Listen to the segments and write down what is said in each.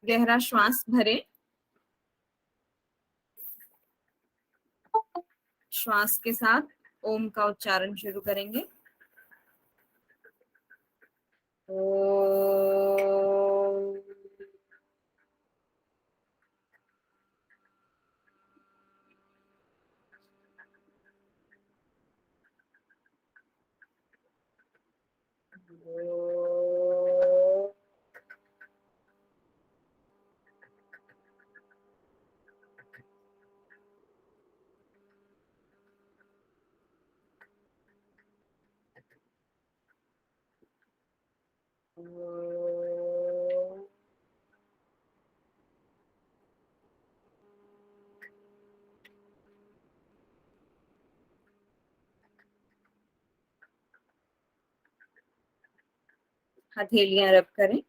गहरा श्वास भरें। श्वास के साथ ओम का उच्चारण शुरू करेंगे। ओम। हथेलियां रब करें,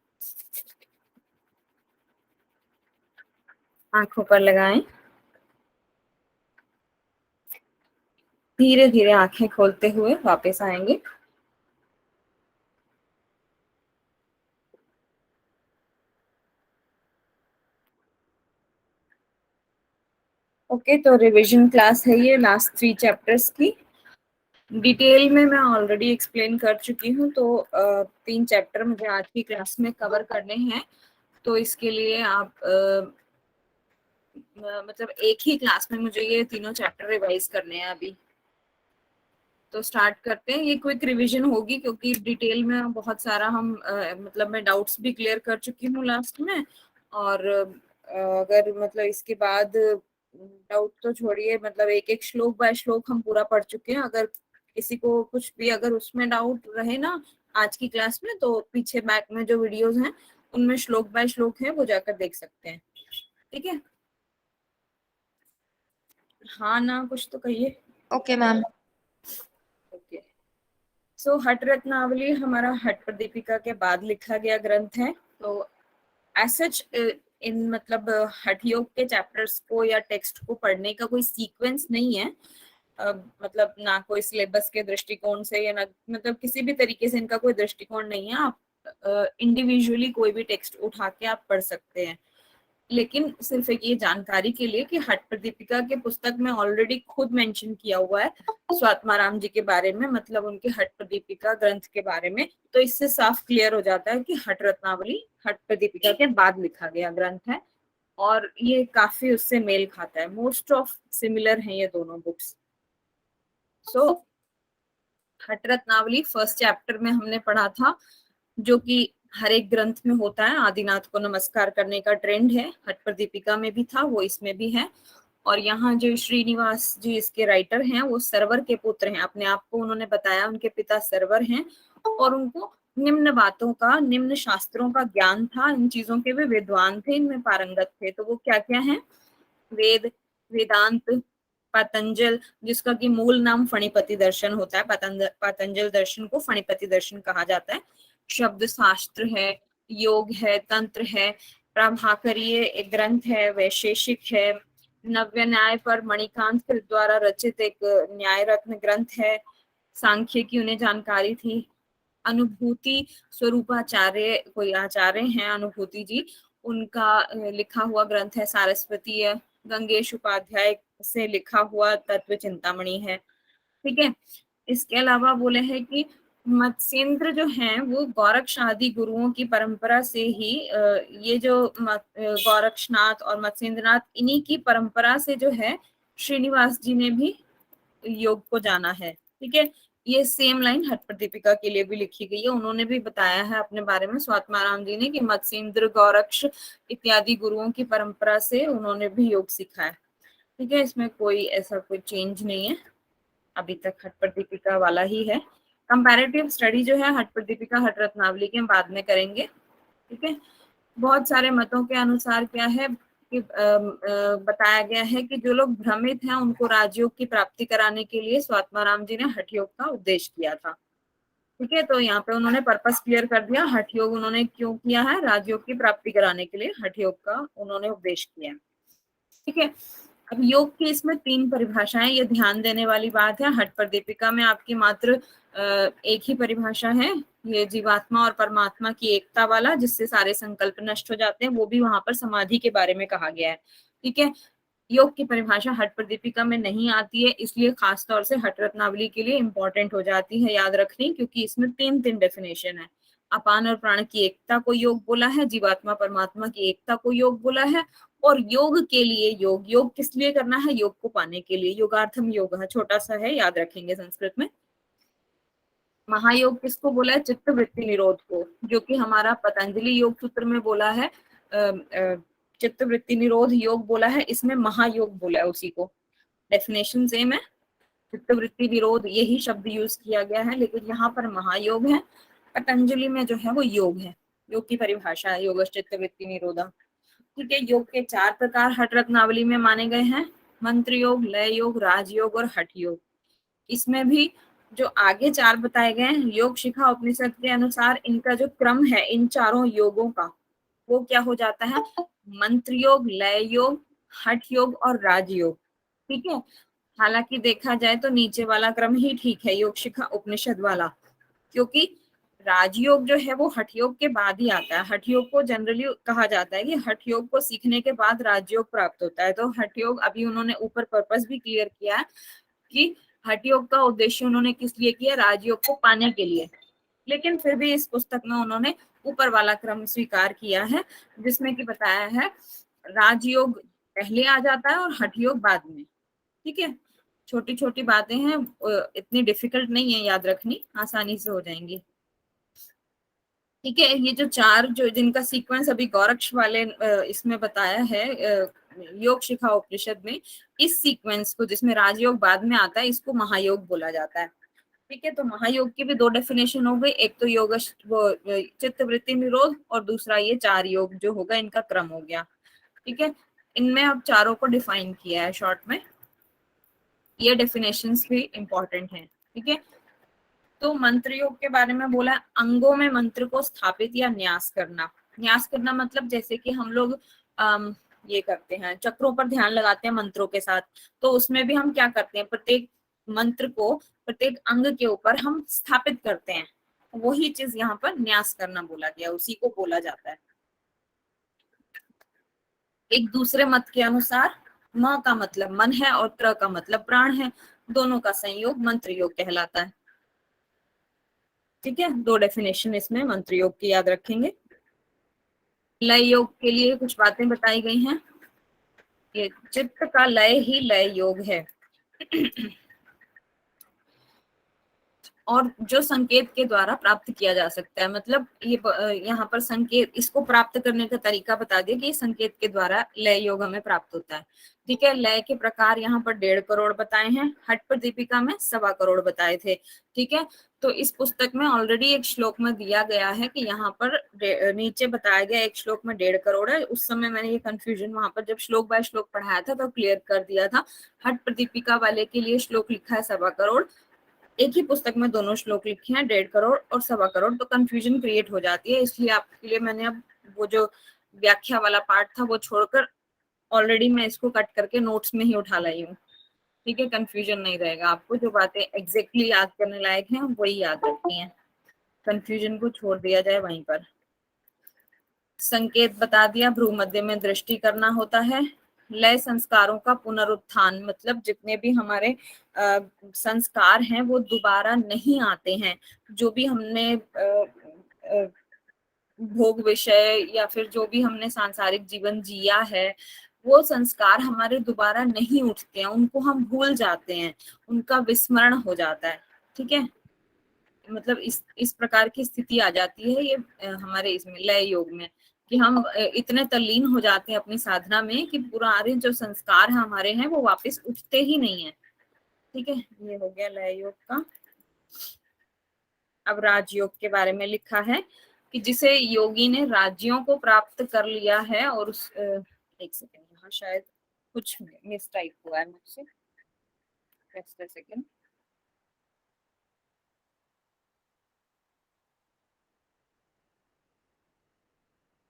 आंखों पर लगाएं। धीरे धीरे आंखें खोलते हुए वापस आएंगे। ओके, तो रिवीजन क्लास है ये लास्ट 3 चैप्टर्स की। डिटेल में मैं ऑलरेडी एक्सप्लेन कर चुकी हूँ, तो 3 चैप्टर मुझे आज की क्लास में कवर करने हैं। तो इसके लिए आप मतलब एक ही क्लास में मुझे ये तीनों चैप्टर रिवाइज करने हैं अभी। तो स्टार्ट करते हैं। ये क्विक रिवीजन होगी क्योंकि डिटेल में बहुत सारा हम मतलब मैं डाउट्स भी क्लियर कर चुकी हूँ लास्ट में। और अगर मतलब इसके बाद डाउट तो छोड़िए, मतलब एक एक श्लोक बाय श्लोक हम पूरा पढ़ चुके हैं। अगर किसी को कुछ भी अगर उसमें डाउट रहे ना आज की क्लास में, तो पीछे बैक में जो वीडियोस हैं उनमें श्लोक बाय श्लोक है, वो जाकर देख सकते हैं। ठीक है, हाँ ना, कुछ तो कहिए। Okay ma'am. ओके, सो हट रत्नावली हमारा हट प्रदीपिका के बाद लिखा गया ग्रंथ है। तो एज सच इन मतलब हठ योग के चैप्टर्स को या टेक्स्ट को पढ़ने का कोई सीक्वेंस नहीं है। मतलब ना कोई सिलेबस के दृष्टिकोण से या ना मतलब किसी भी तरीके से इनका कोई दृष्टिकोण नहीं है। आप इंडिविजुअली कोई भी टेक्स्ट उठा के आप पढ़ सकते हैं। लेकिन सिर्फ एक ये जानकारी के लिए कि हट प्रदीपिका के पुस्तक में ऑलरेडी खुद मेंशन किया हुआ है स्वात्माराम जी के बारे में, मतलब उनके हट प्रदीपिका ग्रंथ के बारे में। तो इससे साफ क्लियर हो जाता है कि हट रत्नावली हट प्रदीपिका के बाद लिखा गया ग्रंथ है। और ये काफी उससे मेल खाता है, मोस्ट ऑफ सिमिलर हैं ये दोनों बुक्स। सो हट रत्नावली फर्स्ट चैप्टर में हमने पढ़ा था, जो कि हर एक ग्रंथ में होता है। आदिनाथ को नमस्कार करने का ट्रेंड है, हट प्रदीपिका में भी था, वो इसमें भी है। और यहाँ जो श्रीनिवास जी इसके राइटर हैं, वो सरवर के पुत्र हैं। अपने आप को उन्होंने बताया उनके पिता सरवर हैं, और उनको निम्न बातों का, निम्न शास्त्रों का ज्ञान था। इन चीजों के वे विद्वान थे, इनमें पारंगत थे। तो वो क्या क्या है? वेद, वेदांत, पतंजल, जिसका कि मूल नाम फणिपति दर्शन होता है। पतंजल दर्शन को फणिपति दर्शन कहा जाता है। शब्द शास्त्र है, योग है, तंत्र है, प्रभाकरीय एक ग्रंथ है, वैशेषिक है, नव्य न्याय पर मणिकांत कृत द्वारा रचित एक न्याय रत्न ग्रंथ है। सांख्य की उन्हें जानकारी थी। अनुभूति स्वरूपाचार्य कोई आचार्य हैं, अनुभूति जी, उनका लिखा हुआ ग्रंथ है सारस्वती। गंगेश उपाध्याय से लिखा हुआ तत्व चिंतामणि है। ठीक है, इसके अलावा बोले हैं कि मत्स्येंद्र जो हैं वो गोरक्ष आदि गुरुओं की परंपरा से ही ये जो गोरक्षनाथ और मत्स्येंद्रनाथ, इन्हीं की परंपरा से जो है श्रीनिवास जी ने भी योग को जाना है। ठीक है, ये सेम लाइन हट प्रदीपिका के लिए भी लिखी गई है। उन्होंने भी बताया है अपने बारे में, स्वात्माराम जी ने, कि मत्स्येंद्र, गौरक्ष इत्यादि गुरुओं की परंपरा से उन्होंने भी योग सीखा है। ठीक है, इसमें कोई ऐसा कोई चेंज नहीं है, अभी तक हट प्रदीपिका वाला ही है। कंपैरेटिव स्टडी जो है हट प्रदीपिका हट रत्नावली के बाद में करेंगे। ठीक है, बहुत सारे मतों के अनुसार क्या है कि बताया गया है कि जो लोग भ्रमित हैं उनको राजयोग की प्राप्ति कराने के लिए स्वात्माराम जी ने हठ योग का उपदेश किया था। ठीक है, तो यहाँ पे उन्होंने पर्पस क्लियर कर दिया, हठ योग उन्होंने क्यों किया है, राजयोग की प्राप्ति कराने के लिए हठ योग का उन्होंने उपदेश किया। ठीक है, अब योग की इसमें 3 परिभाषाएं, ये ध्यान देने वाली बात है। हट प्रदीपिका में आपकी मात्र एक ही परिभाषा है, ये जीवात्मा और परमात्मा की एकता वाला, जिससे सारे संकल्प नष्ट हो जाते हैं, वो भी वहां पर समाधि के बारे में कहा गया है। ठीक है, योग की परिभाषा हठ प्रदीपिका में नहीं आती है, इसलिए खास तौर से हठ रत्नावली के लिए इंपॉर्टेंट हो जाती है याद रखनी, क्योंकि इसमें तीन तीन डेफिनेशन है। अपान और प्राण की एकता को योग बोला है, जीवात्मा परमात्मा की एकता को योग बोला है, और योग के लिए योग, योग किस लिए करना है, योग को पाने के लिए, योगार्थम योग है, छोटा सा है, याद रखेंगे संस्कृत में। महायोग किसको बोला है, चित्त वृत्ति निरोध को, जो कि हमारा पतंजलि योग सूत्र में बोला है चित्त वृत्ति निरोध योग बोला है, इसमें महायोग बोला है उसी को, डेफिनेशन सेम है, चित्त वृत्ति निरोध यही शब्द यूज किया गया है, लेकिन यहाँ पर महायोग है, पतंजलि में जो है वो योग है, योग की परिभाषा है योग चित्त वृत्ति निरोधा। ठीक है, योग के चार प्रकार हठ रत्नावली में माने गए हैं, मंत्र योग, लय योग, राजयोग और हठ योग। इसमें भी जो आगे चार बताए गए हैं, योग शिखा उपनिषद के अनुसार इनका जो क्रम है इन चारों योगों का, वो क्या हो जाता है, मंत्र योग, लय योग, हठ योग और राजयोग। ठीक है, हालांकि देखा जाए तो नीचे वाला क्रम ही ठीक है, योग शिखा उपनिषद वाला, क्योंकि राजयोग जो है वो हठ योग के बाद ही आता है। हठ योग को जनरली कहा जाता है कि हठ योग को सीखने के बाद राजयोग प्राप्त होता है, तो हठ योग अभी उन्होंने ऊपर पर्पस भी क्लियर किया है कि हठ योग का उद्देश्य उन्होंने किस लिए किया, राजयोग को पाने के लिए, लेकिन फिर भी इस पुस्तक में उन्होंने ऊपर वाला क्रम स्वीकार किया है, जिसमें कि बताया है राजयोग पहले आ जाता है और हठ योग बाद में। ठीक है, छोटी छोटी बातें हैं, इतनी डिफिकल्ट नहीं है याद रखनी, आसानी से हो जाएंगी। ठीक है, ये जो चार जो जिनका सीक्वेंस अभी गौरक्ष वाले इसमें बताया है योग शिखा उपनिषद में, इस सीक्वेंस को जिसमें राजयोग बाद में आता है, इसको महायोग बोला जाता है। ठीक है, तो महायोग की भी दो डेफिनेशन हो गई, एक तो योग वो चित्त वृत्ति निरोध, और दूसरा ये चार योग जो होगा इनका क्रम हो गया। ठीक है, इनमें अब चारों को डिफाइन किया है शॉर्ट में, ये डेफिनेशंस भी इंपॉर्टेंट हैं। ठीक है, तो मंत्र योग के बारे में बोला, अंगों में मंत्र को स्थापित या न्यास करना। न्यास करना मतलब जैसे कि हम लोग ये करते हैं, चक्रों पर ध्यान लगाते हैं मंत्रों के साथ, तो उसमें भी हम क्या करते हैं, प्रत्येक मंत्र को प्रत्येक अंग के ऊपर हम स्थापित करते हैं, वही चीज यहाँ पर न्यास करना बोला गया, उसी को बोला जाता है। एक दूसरे मत के अनुसार म का मतलब मन है और त्र का मतलब प्राण है, दोनों का संयोग मंत्र योग कहलाता है। ठीक है, दो डेफिनेशन इसमें मंत्र योग की याद रखेंगे। लय योग के लिए कुछ बातें बताई गई हैं, ये चित्त का लय ही लय योग है और जो संकेत के द्वारा प्राप्त किया जा सकता है, मतलब ये यहाँ पर संकेत, इसको प्राप्त करने का तरीका बता दिया कि संकेत के द्वारा लय योग हमें प्राप्त होता है। ठीक है, लय के प्रकार यहाँ पर 1.5 करोड़ बताए हैं, हठ पर दीपिका में 1.25 करोड़ बताए थे। ठीक है, तो इस पुस्तक में ऑलरेडी एक श्लोक में दिया गया है कि यहाँ पर नीचे बताया गया एक श्लोक में 1.5 करोड़ है, उस समय मैंने ये कंफ्यूजन वहां पर जब श्लोक बाय श्लोक पढ़ाया था तो क्लियर कर दिया था। हठ प्रदीपिका वाले के लिए श्लोक लिखा है 1.25 करोड़, एक ही पुस्तक में दोनों श्लोक लिखे हैं 1.5 करोड़ और 1.25 करोड़, तो कंफ्यूजन क्रिएट हो जाती है, इसलिए आपके लिए मैंने अब वो जो व्याख्या वाला पार्ट था वो छोड़कर ऑलरेडी मैं इसको कट करके नोट्स में ही उठा लाई हूँ। ठीक है, कंफ्यूजन नहीं रहेगा आपको, जो बातें एग्जैक्टली याद करने लायक हैं वही याद रखनी है, कंफ्यूजन को छोड़ दिया जाए वहीं पर। संकेत बता दिया, भ्रू मध्य में दृष्टि करना होता है। लय संस्कारों का पुनरुत्थान, मतलब जितने भी हमारे संस्कार हैं वो दोबारा नहीं आते हैं, जो भी हमने भोग विषय या फिर जो भी हमने सांसारिक जीवन जिया है, वो संस्कार हमारे दोबारा नहीं उठते हैं, उनको हम भूल जाते हैं, उनका विस्मरण हो जाता है। ठीक है, मतलब इस प्रकार की स्थिति आ जाती है ये हमारे इसमें लय योग में, कि हम इतने तल्लीन हो जाते हैं अपनी साधना में कि पुराने जो संस्कार है हमारे हैं वो वापस उठते ही नहीं है। ठीक है, ये हो गया लय योग का। अब राजयोग के बारे में लिखा है कि जिसे योगी ने राज्यों को प्राप्त कर लिया है, और उस एक सेकेंड, यहाँ शायद कुछ मिस टाइप हुआ है मुझसे, जस्ट अ सेकेंड।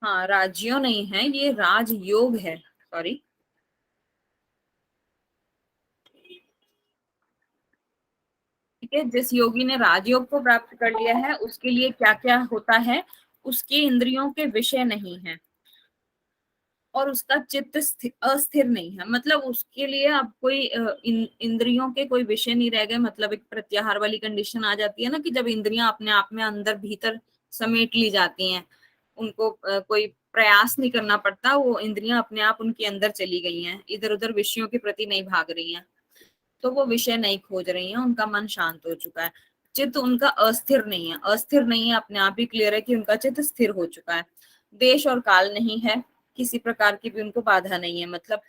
हाँ, राज्यों नहीं है, ये राजयोग है, सॉरी। ठीक है, जिस योगी ने राजयोग को प्राप्त कर लिया है उसके लिए क्या क्या होता है, उसके इंद्रियों के विषय नहीं है और उसका चित्त अस्थिर नहीं है, मतलब उसके लिए अब कोई इंद्रियों के कोई विषय नहीं रह गए। मतलब एक प्रत्याहार वाली कंडीशन आ जाती है ना, कि जब इंद्रियां अपने आप में अंदर भीतर समेट ली जाती हैं, उनको कोई प्रयास नहीं करना पड़ता, वो इंद्रियां अपने आप उनके अंदर चली गई हैं, इधर उधर विषयों के प्रति नहीं भाग रही हैं, तो वो विषय नहीं खोज रही हैं, उनका मन शांत हो चुका है। चित्त उनका अस्थिर नहीं है, अस्थिर नहीं है, अपने आप ही क्लियर है कि उनका चित्त स्थिर हो चुका है। देश और काल नहीं है, किसी प्रकार की भी उनको बाधा नहीं है, मतलब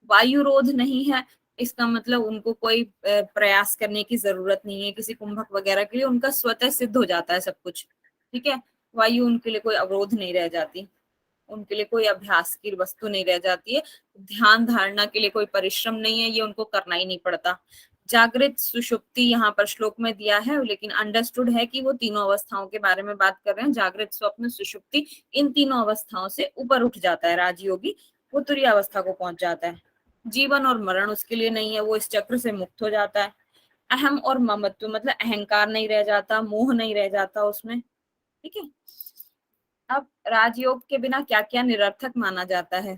वायु रोध नहीं है, इसका मतलब उनको कोई प्रयास करने की जरूरत नहीं है किसी कुंभक वगैरह के लिए, उनका स्वतः सिद्ध हो जाता है सब कुछ। ठीक है, वायु उनके लिए कोई अवरोध नहीं रह जाती, उनके लिए कोई अभ्यास की वस्तु नहीं रह जाती है। ध्यान धारणा के लिए कोई परिश्रम नहीं है, ये उनको करना ही नहीं पड़ता। जागृत सुषुप्ति यहाँ पर श्लोक में दिया है, लेकिन अंडरस्टूड है कि वो तीनों अवस्थाओं के बारे में बात कर रहे हैं। जागृत, स्वप्न, सुषुप्ति, इन तीनों अवस्थाओं से ऊपर उठ जाता है राजयोगी, वो तुरीय अवस्था को पहुंच जाता है। जीवन और मरण उसके लिए नहीं है, वो इस चक्र से मुक्त हो जाता है। अहम और ममत्व, मतलब अहंकार नहीं रह जाता, मोह नहीं रह जाता उसमें। ठीक है, अब राजयोग के बिना क्या क्या निरर्थक माना जाता है।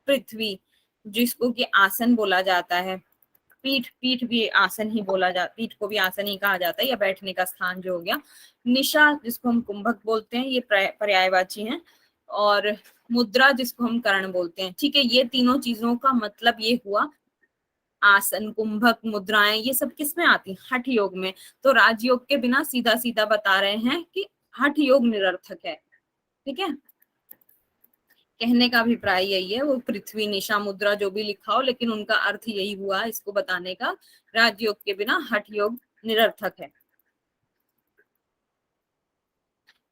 पृथ्वी, जिसको कि आसन बोला जाता है। पीठ, पीठ भी आसन ही बोला जाता, पीठ को भी आसन ही कहा जाता है, या बैठने का स्थान जो हो गया। निशा, जिसको हम कुंभक बोलते हैं, ये पर्यायवाची हैं। और मुद्रा, जिसको हम कर्ण बोलते हैं। ठीक है, ये तीनों चीजों का मतलब ये हुआ, आसन, कुंभक, मुद्राएं, ये सब किस में आती, हठ योग में। तो राजयोग के बिना सीधा सीधा बता रहे हैं कि हठ योग निरर्थक है। ठीक है, कहने का अभिप्राय यही है, वो पृथ्वी, निशा, मुद्रा जो भी लिखा हो, लेकिन उनका अर्थ यही हुआ इसको बताने का, राजयोग के बिना हठ योग निरर्थक है।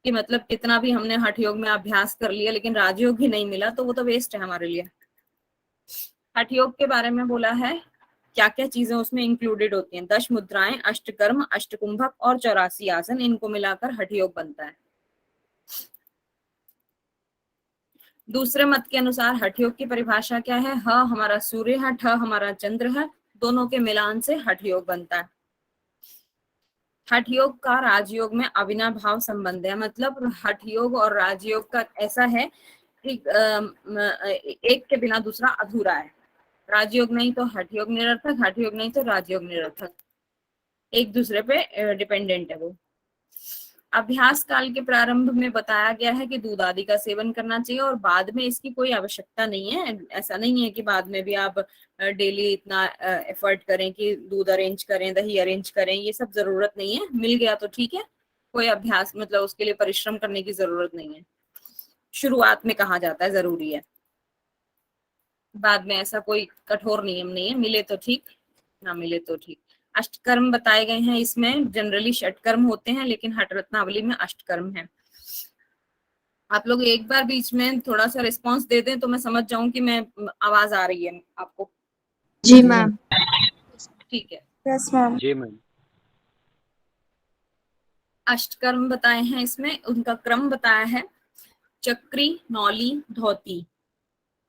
कि मतलब कितना भी हमने हठ योग में अभ्यास कर लिया लेकिन राजयोग ही नहीं मिला तो वो तो वेस्ट है हमारे लिए। हठ योग के बारे में बोला है, क्या क्या चीजें उसमें इंक्लूडेड होती हैं। 10 मुद्राएं, अष्टकर्म, अष्टकुंभक और 84 आसन, इनको मिलाकर हठ योग बनता है। दूसरे मत के अनुसार हठ योग की परिभाषा क्या है, ह हमारा सूर्य है, ठ हमारा चंद्र है, दोनों के मिलान से हठ योग बनता है। हठ योग का राजयोग में अविनाभाव संबंध है, मतलब हठ योग और राजयोग का ऐसा है कि एक के बिना दूसरा अधूरा है। राजयोग नहीं तो हठ योग निरर्थक, हठ योग नहीं तो राजयोग निरर्थक, एक दूसरे पे डिपेंडेंट है वो। अभ्यास काल के प्रारंभ में बताया गया है कि दूध आदि का सेवन करना चाहिए और बाद में इसकी कोई आवश्यकता नहीं है। ऐसा नहीं है कि बाद में भी आप डेली इतना एफर्ट करें कि दूध अरेंज करें, दही अरेंज करें, ये सब जरूरत नहीं है। मिल गया तो ठीक है, कोई अभ्यास मतलब उसके लिए परिश्रम करने की जरूरत नहीं है। शुरुआत में कहा जाता है जरूरी है, बाद में ऐसा कोई कठोर नियम नहीं है, मिले तो ठीक, ना मिले तो ठीक। अष्टकर्म बताए गए हैं, इसमें जनरली षटकर्म होते हैं लेकिन हठ रत्नावली में अष्टकर्म है। आप लोग एक बार बीच में थोड़ा सा रिस्पांस दे दें तो मैं समझ जाऊं कि मैं आवाज आ रही है आपको। जी मैम। ठीक है, यस मैम। जी मैम। अष्टकर्म बताए हैं, इसमें उनका क्रम बताया है। चक्री, नौली, धोती,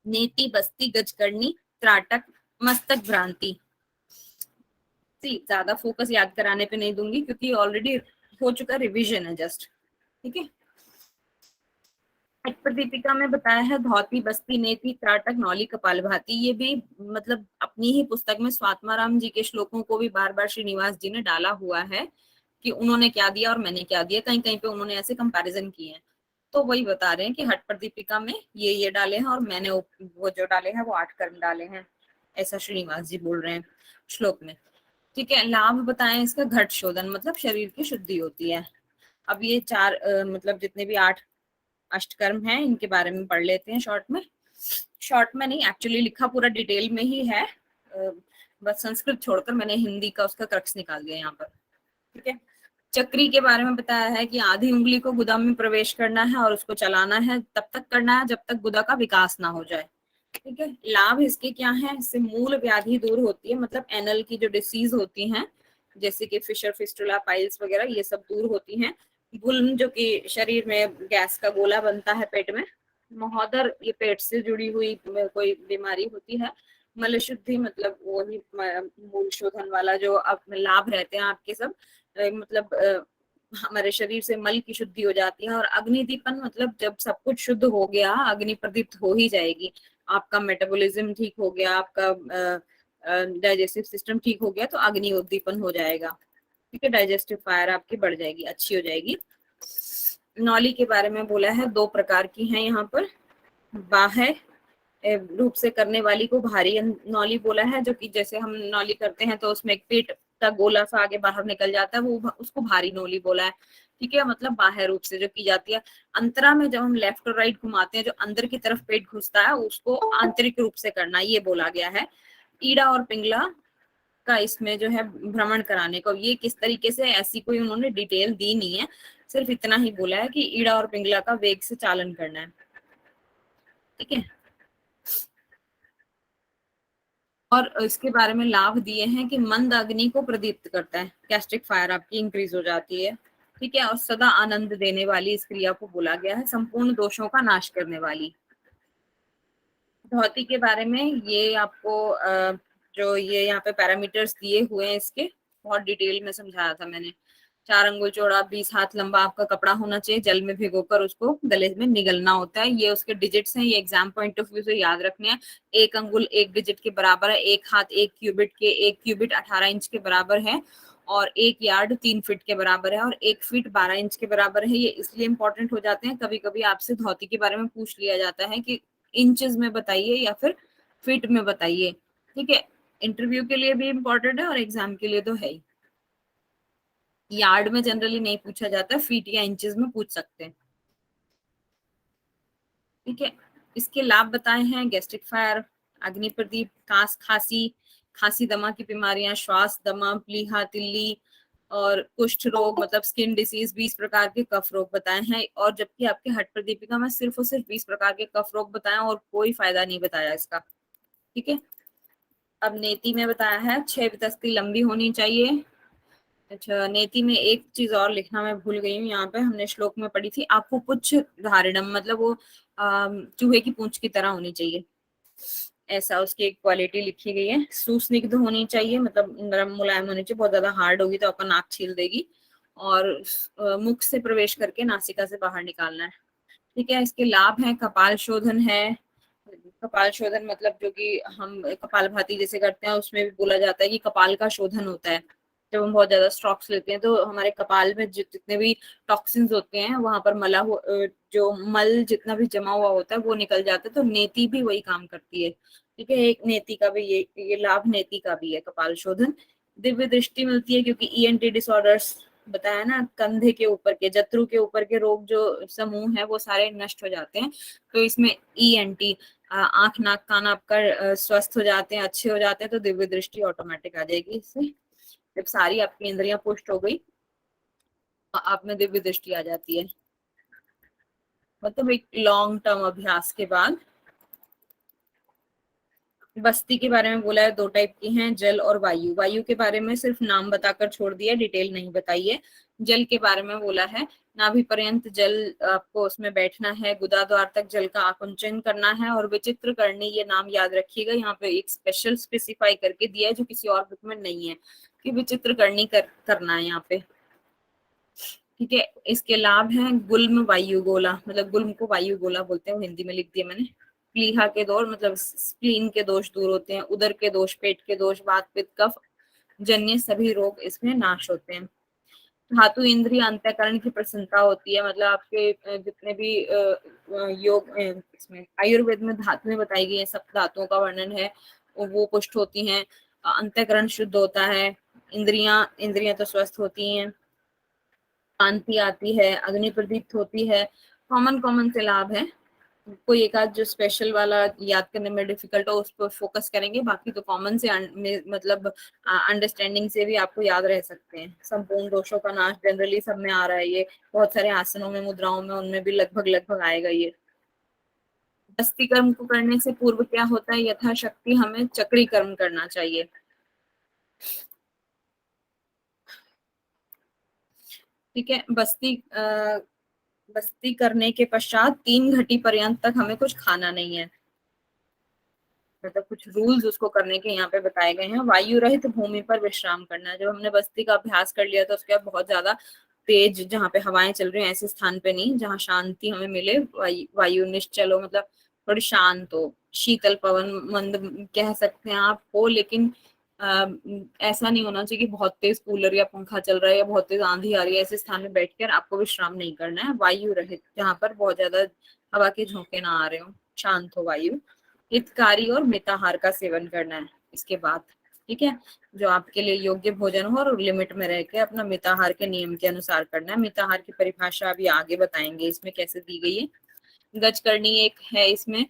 नेति, बस्ती, गजकर्णी, त्राटक, मस्तक भ्रांति। ज्यादा फोकस याद कराने पे नहीं दूंगी क्योंकि ऑलरेडी हो चुका, रिवीजन है जस्ट। ठीक है, दीपिका में बताया है धौती, बस्ती, नेति, त्राटक, नौली, कपालभाति। ये भी मतलब अपनी ही पुस्तक में स्वात्माराम जी के श्लोकों को भी बार बार श्रीनिवास जी ने डाला हुआ है कि उन्होंने क्या दिया और मैंने क्या दिया, कहीं कहीं पे उन्होंने ऐसे कंपैरिजन किए हैं। तो वही बता रहे हैं कि हठ प्रदीपिका में ये डाले हैं और मैंने वो जो डाले हैं वो 8 कर्म डाले हैं, ऐसा श्रीनिवास जी बोल रहे हैं श्लोक में। ठीक है, लाभ बताएं इसका, घट शोधन, मतलब शरीर की शुद्धि होती है। अब ये 4 मतलब जितने भी 8 अष्टकर्म हैं इनके बारे में पढ़ लेते हैं शॉर्ट में। शॉर्ट में नहीं, एक्चुअली लिखा पूरा डिटेल में ही है, बस संस्कृत छोड़कर मैंने हिंदी का उसका क्रक्स निकाल दिया यहाँ पर। ठीक है, चक्री के बारे में बताया है कि आधी उंगली को गुदा में प्रवेश करना है और उसको चलाना है, तब तक करना है जब तक गुदा का विकास ना हो जाए। ठीक है, लाभ इसके क्या है, इससे मूल व्याधि दूर होती है, मतलब एनल की जो डिसीज होती हैं जैसे कि फिशर, फिस्टुला, पाइल्स वगैरह, ये सब दूर होती हैं। गुल्म, जो कि शरीर में गैस का गोला बनता है पेट में। महोदर, ये पेट से जुड़ी हुई कोई बीमारी होती है। मल शुद्धि, मतलब वही मूल शोधन वाला जो अब लाभ रहते हैं आपके सब। मतलब हमारे शरीर से मल की शुद्धि हो जाती है। और अग्निदीपन मतलब जब सब कुछ शुद्ध हो गया, अग्नि प्रदीप्त हो ही जाएगी, आपका मेटाबॉलिज्म ठीक हो गया, आपका डाइजेस्टिव सिस्टम ठीक हो गया, तो अग्नि उद्दीपन हो जाएगा। ठीक है, डाइजेस्टिव फायर आपकी बढ़ जाएगी, अच्छी हो जाएगी। नौली के बारे में बोला है, 2 प्रकार की हैं यहाँ पर। बाह्य रूप से करने वाली को भारी नौली बोला है, जो कि जैसे हम नौली करते हैं तो उसमें एक पेट का गोला सा आगे बाहर निकल जाता है, वो उसको भारी नौली बोला है। ठीक है, मतलब बाह्य रूप से जो की जाती है। अंतरा में जब हम लेफ्ट और राइट घुमाते हैं, जो अंदर की तरफ पेट घुसता है, उसको आंतरिक रूप से करना, ये बोला गया है। ईड़ा और पिंगला का इसमें जो है भ्रमण कराने को, ये किस तरीके से, ऐसी कोई उन्होंने डिटेल दी नहीं है, सिर्फ इतना ही बोला है कि ईड़ा और पिंगला का वेग से चालन करना है। ठीक है, और इसके बारे में लाभ दिए हैं कि मंद अग्नि को प्रदीप्त करता है, गैस्ट्रिक फायर आपकी इंक्रीज हो जाती है। ठीक है, और सदा आनंद देने वाली इस क्रिया को बोला गया है, संपूर्ण दोषों का नाश करने वाली। धौती के बारे में ये आपको जो ये यहाँ पे पैरामीटर्स दिए हुए हैं इसके, बहुत डिटेल में समझाया था मैंने। 4 अंगुल चौड़ा, 20 हाथ लंबा आपका कपड़ा होना चाहिए, जल में भिगोकर उसको गले में निगलना होता है। ये उसके डिजिट्स हैं, ये एग्जाम पॉइंट ऑफ व्यू से याद रखने हैं। 1 अंगुल 1 डिजिट के बराबर है, 1 हाथ 1 क्यूबिट के, 1 क्यूबिट 18 इंच के बराबर है, और 1 यार्ड 3 फीट के बराबर है, और 1 फीट 12 इंच के बराबर है। ये इसलिए इंपॉर्टेंट हो जाते हैं, कभी कभी आपसे धोती के बारे में पूछ लिया जाता है कि इंचेस में बताइए या फिर फीट में बताइए। ठीक है, इंटरव्यू के लिए भी इम्पोर्टेंट है और एग्जाम के लिए तो है ही। यार्ड में जनरली नहीं पूछा जाता, फीट या इंचेस में पूछ सकते हैं। ठीक है, इसके लाभ बताए हैं, गैस्ट्रिक फायर, अग्नि प्रदीप, कास खांसी, खांसी दमा की बीमारियां, श्वास दमा, प्लीहा, तिल्ली, और कुष्ठ रोग मतलब स्किन डिसीज, 20 प्रकार के कफ रोग बताए हैं। और जबकि आपके हट प्रदीपिका में सिर्फ और सिर्फ 20 प्रकार के कफ रोग बताए और कोई फायदा नहीं बताया इसका। ठीक है, अब नेति में बताया है 6 तस्ती लंबी होनी चाहिए। अच्छा, नेति में एक चीज और लिखना मैं भूल गई हूँ, यहाँ पे हमने श्लोक में पढ़ी थी, आपको कुछ धारिणम मतलब वो चूहे की पूंछ की तरह होनी चाहिए, ऐसा उसकी एक क्वालिटी लिखी गई है। सुस्निग्ध होनी चाहिए, मतलब नरम मुलायम होनी चाहिए, बहुत ज्यादा हार्ड होगी तो आपका नाक छील देगी। और मुख से प्रवेश करके नासिका से बाहर निकालना है। ठीक है, इसके लाभ हैं, कपाल शोधन है। कपाल शोधन मतलब जो कि हम कपाल भाती जैसे करते हैं, उसमें भी बोला जाता है कि कपाल का शोधन होता है। जब हम बहुत ज्यादा स्ट्रोक्स लेते हैं तो हमारे कपाल में जितने भी टॉक्सिन्स होते हैं, वहां पर जो मल जितना भी जमा हुआ होता है वो निकल जाता है, तो नेति भी वही काम करती है। ठीक है, एक नेति का भी ये लाभ नेति का भी है, कपाल शोधन। दिव्य दृष्टि मिलती है, क्योंकि ईएनटी डिसऑर्डर्स बताया ना, कंधे के ऊपर के, जत्रु के ऊपर के रोग जो समूह है वो सारे नष्ट हो जाते हैं। तो इसमें ईएनटी, आंख नाक कान आपका स्वस्थ हो जाते हैं, अच्छे हो जाते हैं, तो दिव्य दृष्टि ऑटोमेटिक आ जाएगी इससे। जब सारी आपकी इंद्रियां पुष्ट हो गई, आप में दिव्य दृष्टि आ जाती है। मतलब एक लॉन्ग टर्म अभ्यास के बाद। बस्ती के बारे में बोला है, 2 टाइप की हैं, जल और वायु। वायु के बारे में सिर्फ नाम बताकर छोड़ दिया, डिटेल नहीं बताई है। जल के बारे में बोला है, नाभि पर्यंत जल आपको उसमें बैठना है, गुदा द्वार तक जल का आकुंचन करना है, और विचित्र करनी, ये नाम याद रखिएगा, यहाँ पे एक स्पेशल स्पेसिफाई करके दिया है जो किसी और बुक में नहीं है, कि विचित्र करनी करना है यहाँ पे। ठीक है, इसके लाभ हैं, गुल्म वायु गोला, मतलब गुल्म को वायु गोला बोलते हैं, वो हिंदी में लिख दिया मैंने। प्लीहा के दोष मतलब स्प्लीन के दोष दूर होते हैं, उदर के दोष, पेट के दोष, वात पित्त कफ जन्य सभी रोग इसमें नाश होते हैं। धातु इंद्रिय अंतःकरण की प्रसन्नता होती है, मतलब आपके जितने भी योग इसमें आयुर्वेद में धातुएं बताई गई है, सब धातुओं का वर्णन है, वो पुष्ट होती हैं। अंतःकरण शुद्ध होता है, इंद्रियां इंद्रियां तो स्वस्थ होती हैं, शांति आती है, अग्नि प्रदीप्त होती है। कॉमन कॉमन से लाभ है, कोई एक आध जो स्पेशल वाला याद करने में डिफिकल्ट हो उस पर फोकस करेंगे, बाकी तो कॉमन से मतलब अंडरस्टैंडिंग से भी आपको याद रह सकते हैं। संपूर्ण दोषों का नाश जनरली सब में आ रहा है, ये बहुत सारे आसनों में, मुद्राओं में, उनमें भी लगभग लगभग आएगा ये। दस्ती कर्म को करने से पूर्व क्या होता है, यथाशक्ति हमें चक्री कर्म करना चाहिए। ठीक है, बस्ती करने के पश्चात 3 घटी पर्यंत तक हमें कुछ खाना नहीं है। मतलब कुछ रूल्स उसको करने के यहाँ पे बताए गए हैं। वायु रहित भूमि पर विश्राम करना है। जब हमने बस्ती का अभ्यास कर लिया तो उसके बाद बहुत ज्यादा तेज जहाँ पे हवाएं चल रही हैं ऐसे स्थान पे नहीं, जहाँ शांति हमें मिले, वायु निश्चल हो, मतलब थोड़ी शांत हो, शीतल पवन मंद कह सकते हैं आप हो, लेकिन ऐसा नहीं होना चाहिए कि बहुत तेज कूलर या पंखा चल रहा है या बहुत तेज आंधी आ रही है। ऐसे स्थान में बैठकर आपको विश्राम नहीं करना है। वायु रहित, जहाँ पर बहुत ज्यादा हवा के झोंके ना आ रहे हो, शांत हो वायु। हितकारी और मिताहार का सेवन करना है इसके बाद, ठीक है, जो आपके लिए योग्य भोजन हो और लिमिट में रह के अपना मिताहार के नियम के अनुसार करना है। मिताहार की परिभाषा अभी आगे बताएंगे इसमें कैसे दी गई है। गजकरणी एक है इसमें,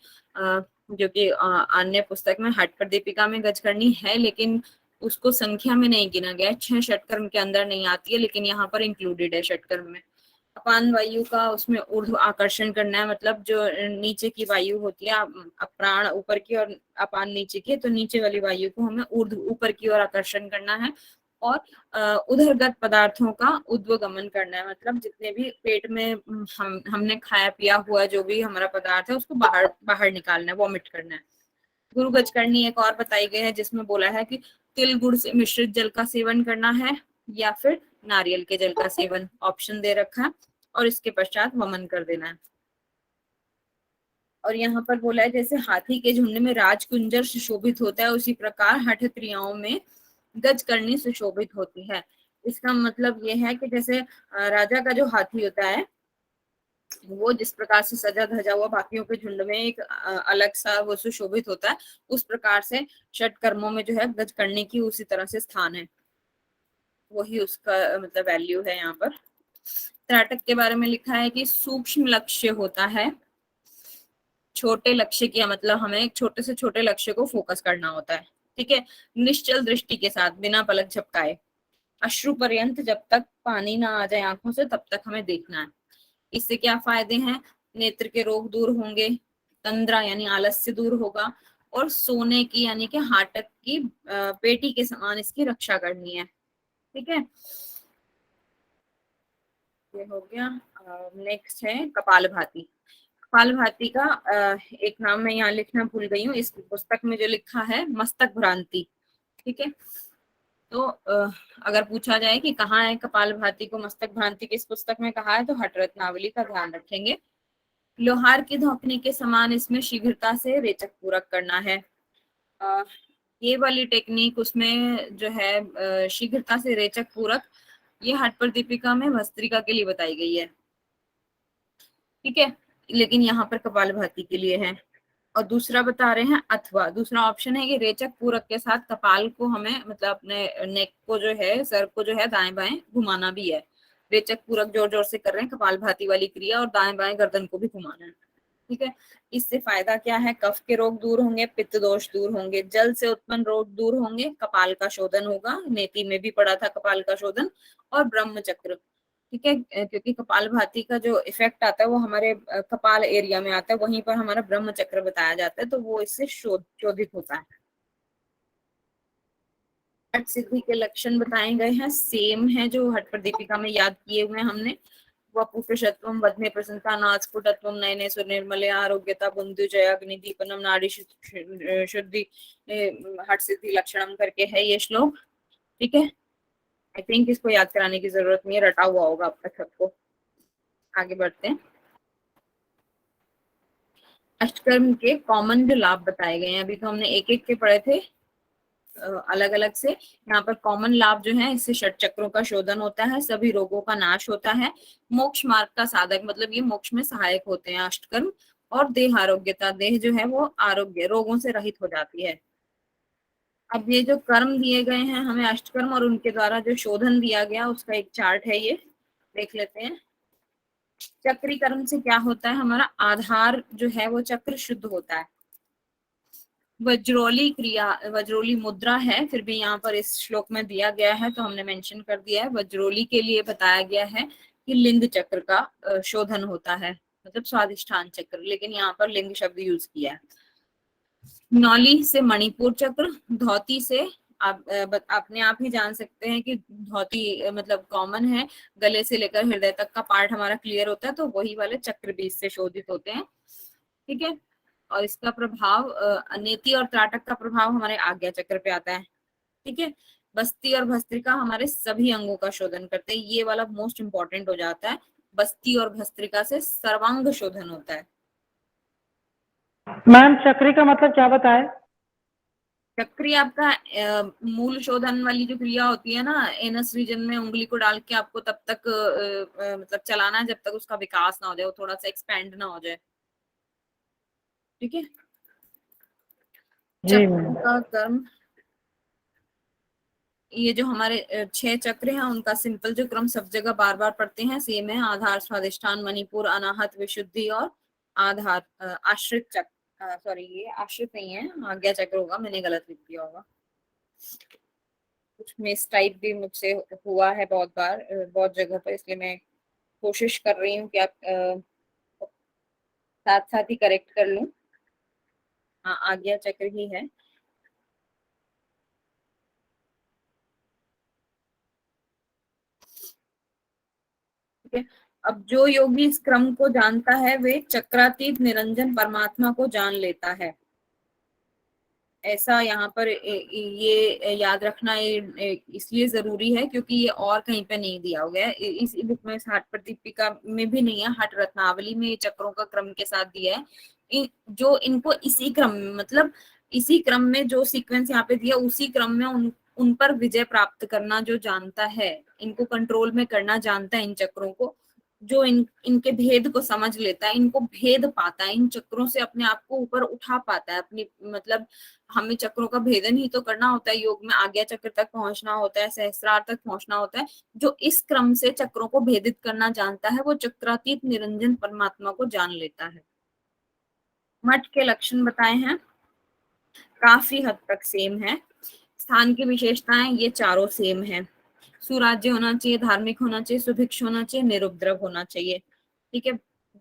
जो कि अन्य पुस्तक में हठ दीपिका में गजकरणी है, लेकिन उसको संख्या में नहीं गिना गया है, 6 षटकर्म के अंदर नहीं आती है, लेकिन यहाँ पर इंक्लूडेड है षटकर्म में। अपान वायु का उसमें ऊर्ध्व आकर्षण करना है, मतलब जो नीचे की वायु होती है, प्राण ऊपर की और अपान नीचे की, तो नीचे वाली वायु को हमें ऊर्ध्व ऊपर की ओर आकर्षण करना है। और उदरगत पदार्थों का उद्वगमन करना है, मतलब जितने भी पेट में हमने खाया पिया हुआ जो भी हमारा पदार्थ है उसको बाहर बाहर निकालना है, वॉमिट करना है। गुरु गजकरणी एक और बताई गई है जिसमें बोला है कि तिल गुड़ से मिश्रित जल का सेवन करना है या फिर नारियल के जल का सेवन, ऑप्शन दे रखा है, और इसके पश्चात वमन कर देना है। और यहाँ पर बोला है जैसे हाथी के झुंड में राजकुंजर सुशोभित होता है, उसी प्रकार हठ क्रियाओं में गजकरणी सुशोभित होती है। इसका मतलब ये है कि जैसे राजा का जो हाथी होता है वो जिस प्रकार से सजा धजा हुआ बाकियों के झुंड में एक अलग सा वो सुशोभित होता है, उस प्रकार से षट कर्मों में जो है गजकरणी की उसी तरह से स्थान है, वही उसका मतलब वैल्यू है। यहाँ पर त्राटक के बारे में लिखा है कि सूक्ष्म लक्ष्य होता है, छोटे लक्ष्य किया मतलब हमें एक छोटे से छोटे लक्ष्य को फोकस करना होता है, ठीक है, निश्चल दृष्टि के साथ बिना पलक झपकाए, अश्रु पर्यंत, जब तक पानी ना आ जाए आंखों से तब तक हमें देखना है। इससे क्या फायदे हैं? नेत्र के रोग दूर होंगे, तंद्रा यानी आलस्य दूर होगा, और सोने की यानी कि हार्टक की पेटी के समान इसकी रक्षा करनी है, ठीक है। ये हो गया। नेक्स्ट है कपालभाति। कपालभाति का एक नाम मैं यहाँ लिखना भूल गई हूँ, इस पुस्तक में जो लिखा है मस्तक भ्रांति, ठीक है। तो अगर पूछा जाए कि कहाँ है कपालभाति को मस्तक भ्रांति किस पुस्तक में कहा है, तो हठ रत्नावली का ध्यान रखेंगे। लोहार की धौकने के समान इसमें शीघ्रता से रेचक पूरक करना है। ये वाली टेक्निक उसमें जो है शीघ्रता से रेचक पूरक, ये हठ पर दीपिका में भस्त्रिका के लिए बताई गई है, ठीक है, लेकिन यहाँ पर कपालभाति के लिए है। और दूसरा बता रहे हैं अथवा, दूसरा ऑप्शन है कि रेचक पूरक के साथ कपाल को हमें मतलब अपने नेक को जो है, सर को जो है दाएं बाएं घुमाना भी है। रेचक पूरक जोर जोर से कर रहे हैं कपालभाति वाली क्रिया, और दाएं बाएं गर्दन को भी घुमाना है, ठीक है। इससे फायदा क्या है? कफ के रोग दूर होंगे, पित्त दोष दूर होंगे, जल से उत्पन्न रोग दूर होंगे, कपाल का शोधन होगा, नेति में भी पड़ा था कपाल का शोधन, और ब्रह्म चक्र, ठीक है, क्योंकि कपालभाति का जो इफेक्ट आता है वो हमारे कपाल एरिया में आता है, वहीं पर हमारा ब्रह्म चक्र बताया जाता है, तो वो इससे शोधित होता है। हठ सिद्धि के लक्षण बताए गए हैं, सेम है जो हठ प्रदीपिका में याद किए हुए हैं हमने। वपुषत्वम, वदने प्रसन्नता, नास्फुटत्वम, नयने सुनिर्मले, आरोग्यता, बुंदुजय, अग्नि दीपनम, नाड़ी शुद्धि, हठ सिद्धि लक्षणम करके है ये श्लोक, ठीक है। आई थिंक इसको याद कराने की जरूरत नहीं है, रटा हुआ होगा अब तक सबको। आगे बढ़ते हैं। अष्टकर्म के कॉमन जो लाभ बताए गए हैं, अभी तो हमने एक एक के पढ़े थे अलग अलग से, यहाँ पर कॉमन लाभ जो है, इससे षट चक्रों का शोधन होता है, सभी रोगों का नाश होता है, मोक्ष मार्ग का साधक, मतलब ये मोक्ष में सहायक होते हैं अष्टकर्म, और देह आरोग्यता, देह जो है वो आरोग्य रोगों से रहित हो जाती है। अब ये जो कर्म दिए गए हैं हमें अष्टकर्म, और उनके द्वारा जो शोधन दिया गया उसका एक चार्ट है, ये देख लेते हैं। चक्री कर्म से क्या होता है? हमारा आधार जो है वो चक्र शुद्ध होता है। वज्रोली क्रिया, वज्रोली मुद्रा है, फिर भी यहाँ पर इस श्लोक में दिया गया है तो हमने मेंशन कर दिया है। वज्रोली के लिए बताया गया है कि लिंग चक्र का शोधन होता है, मतलब स्वादिष्ठान चक्र, लेकिन यहाँ पर लिंग शब्द यूज किया है। नौली से मणिपुर चक्र, धोती से आप अपने आप ही जान सकते हैं कि धोती मतलब कॉमन है, गले से लेकर हृदय तक का पार्ट हमारा क्लियर होता है, तो वही वाले चक्र भी इससे शोधित होते हैं, ठीक है। और इसका प्रभाव अनेति और त्राटक का प्रभाव हमारे आज्ञा चक्र पे आता है। ठीक है, बस्ती और भस्त्रिका हमारे सभी अंगों का शोधन करते हैं। ये वाला मोस्ट इंपॉर्टेंट हो जाता है, बस्ती और भस्त्रिका से सर्वांग शोधन होता है। मैम चक्री का मतलब क्या बताए? चक्री आपका मूल शोधन वाली जो क्रिया होती है ना, एनस रीजन में उंगली को डाल के आपको तब तक मतलब चलाना है जब तक उसका विकास ना हो जाए, वो थोड़ा सा एक्सपेंड ना हो जाए। ठीक है, जी चक्र मैम। का कर्म, ये जो हमारे 6 चक्र हैं उनका सिंपल जो क्रम सब जगह बार बार पढ़ते हैं सेम है, आधार, स्वादिष्ठान, मणिपुर, अनाहत, विशुद्धि और आधार। आश्रित चक्र, सॉरी ये आश्रित नहीं है, आज्ञा चक्र होगा, मैंने गलत लिख दिया होगा। कुछ मिस टाइप भी मुझसे हुआ है बहुत बार, बहुत जगह पर, इसलिए मैं कोशिश कर रही हूँ कि आप साथ साथ ही करेक्ट कर लूं। हाँ, आज्ञा चक्र ही है। ठीक है, अब जो योगी इस क्रम को जानता है वे चक्रातीत निरंजन परमात्मा को जान लेता है। ऐसा यहाँ पर ये याद रखना इसलिए जरूरी है क्योंकि ये और कहीं पे नहीं दिया हुआ है। इस बुक में, हठ प्रदीपिका में भी नहीं है, हठ रत्नावली में ये चक्रों का क्रम के साथ दिया है। जो इनको इसी क्रम मतलब इसी क्रम में जो सीक्वेंस यहाँ पे दिया उसी क्रम में उन पर विजय प्राप्त करना जो जानता है, इनको कंट्रोल में करना जानता है, इन चक्रों को, जो इनके भेद को समझ लेता है, इनको भेद पाता है, इन चक्रों से अपने आप को ऊपर उठा पाता है अपनी, मतलब हमें चक्रों का भेदन ही तो करना होता है, योग में आज्ञा चक्र तक पहुंचना होता है, सहस्त्रार तक पहुंचना होता है। जो इस क्रम से चक्रों को भेदित करना जानता है वो चक्रातीत निरंजन परमात्मा को जान लेता है। मठ के लक्षण बताए हैं, काफी हद तक सेम है। स्थान की विशेषताएं ये चारों सेम है। सुराज्य होना चाहिए, धार्मिक होना चाहिए, सुभिक्ष होना चाहिए, निरुपद्रव होना चाहिए। ठीक है,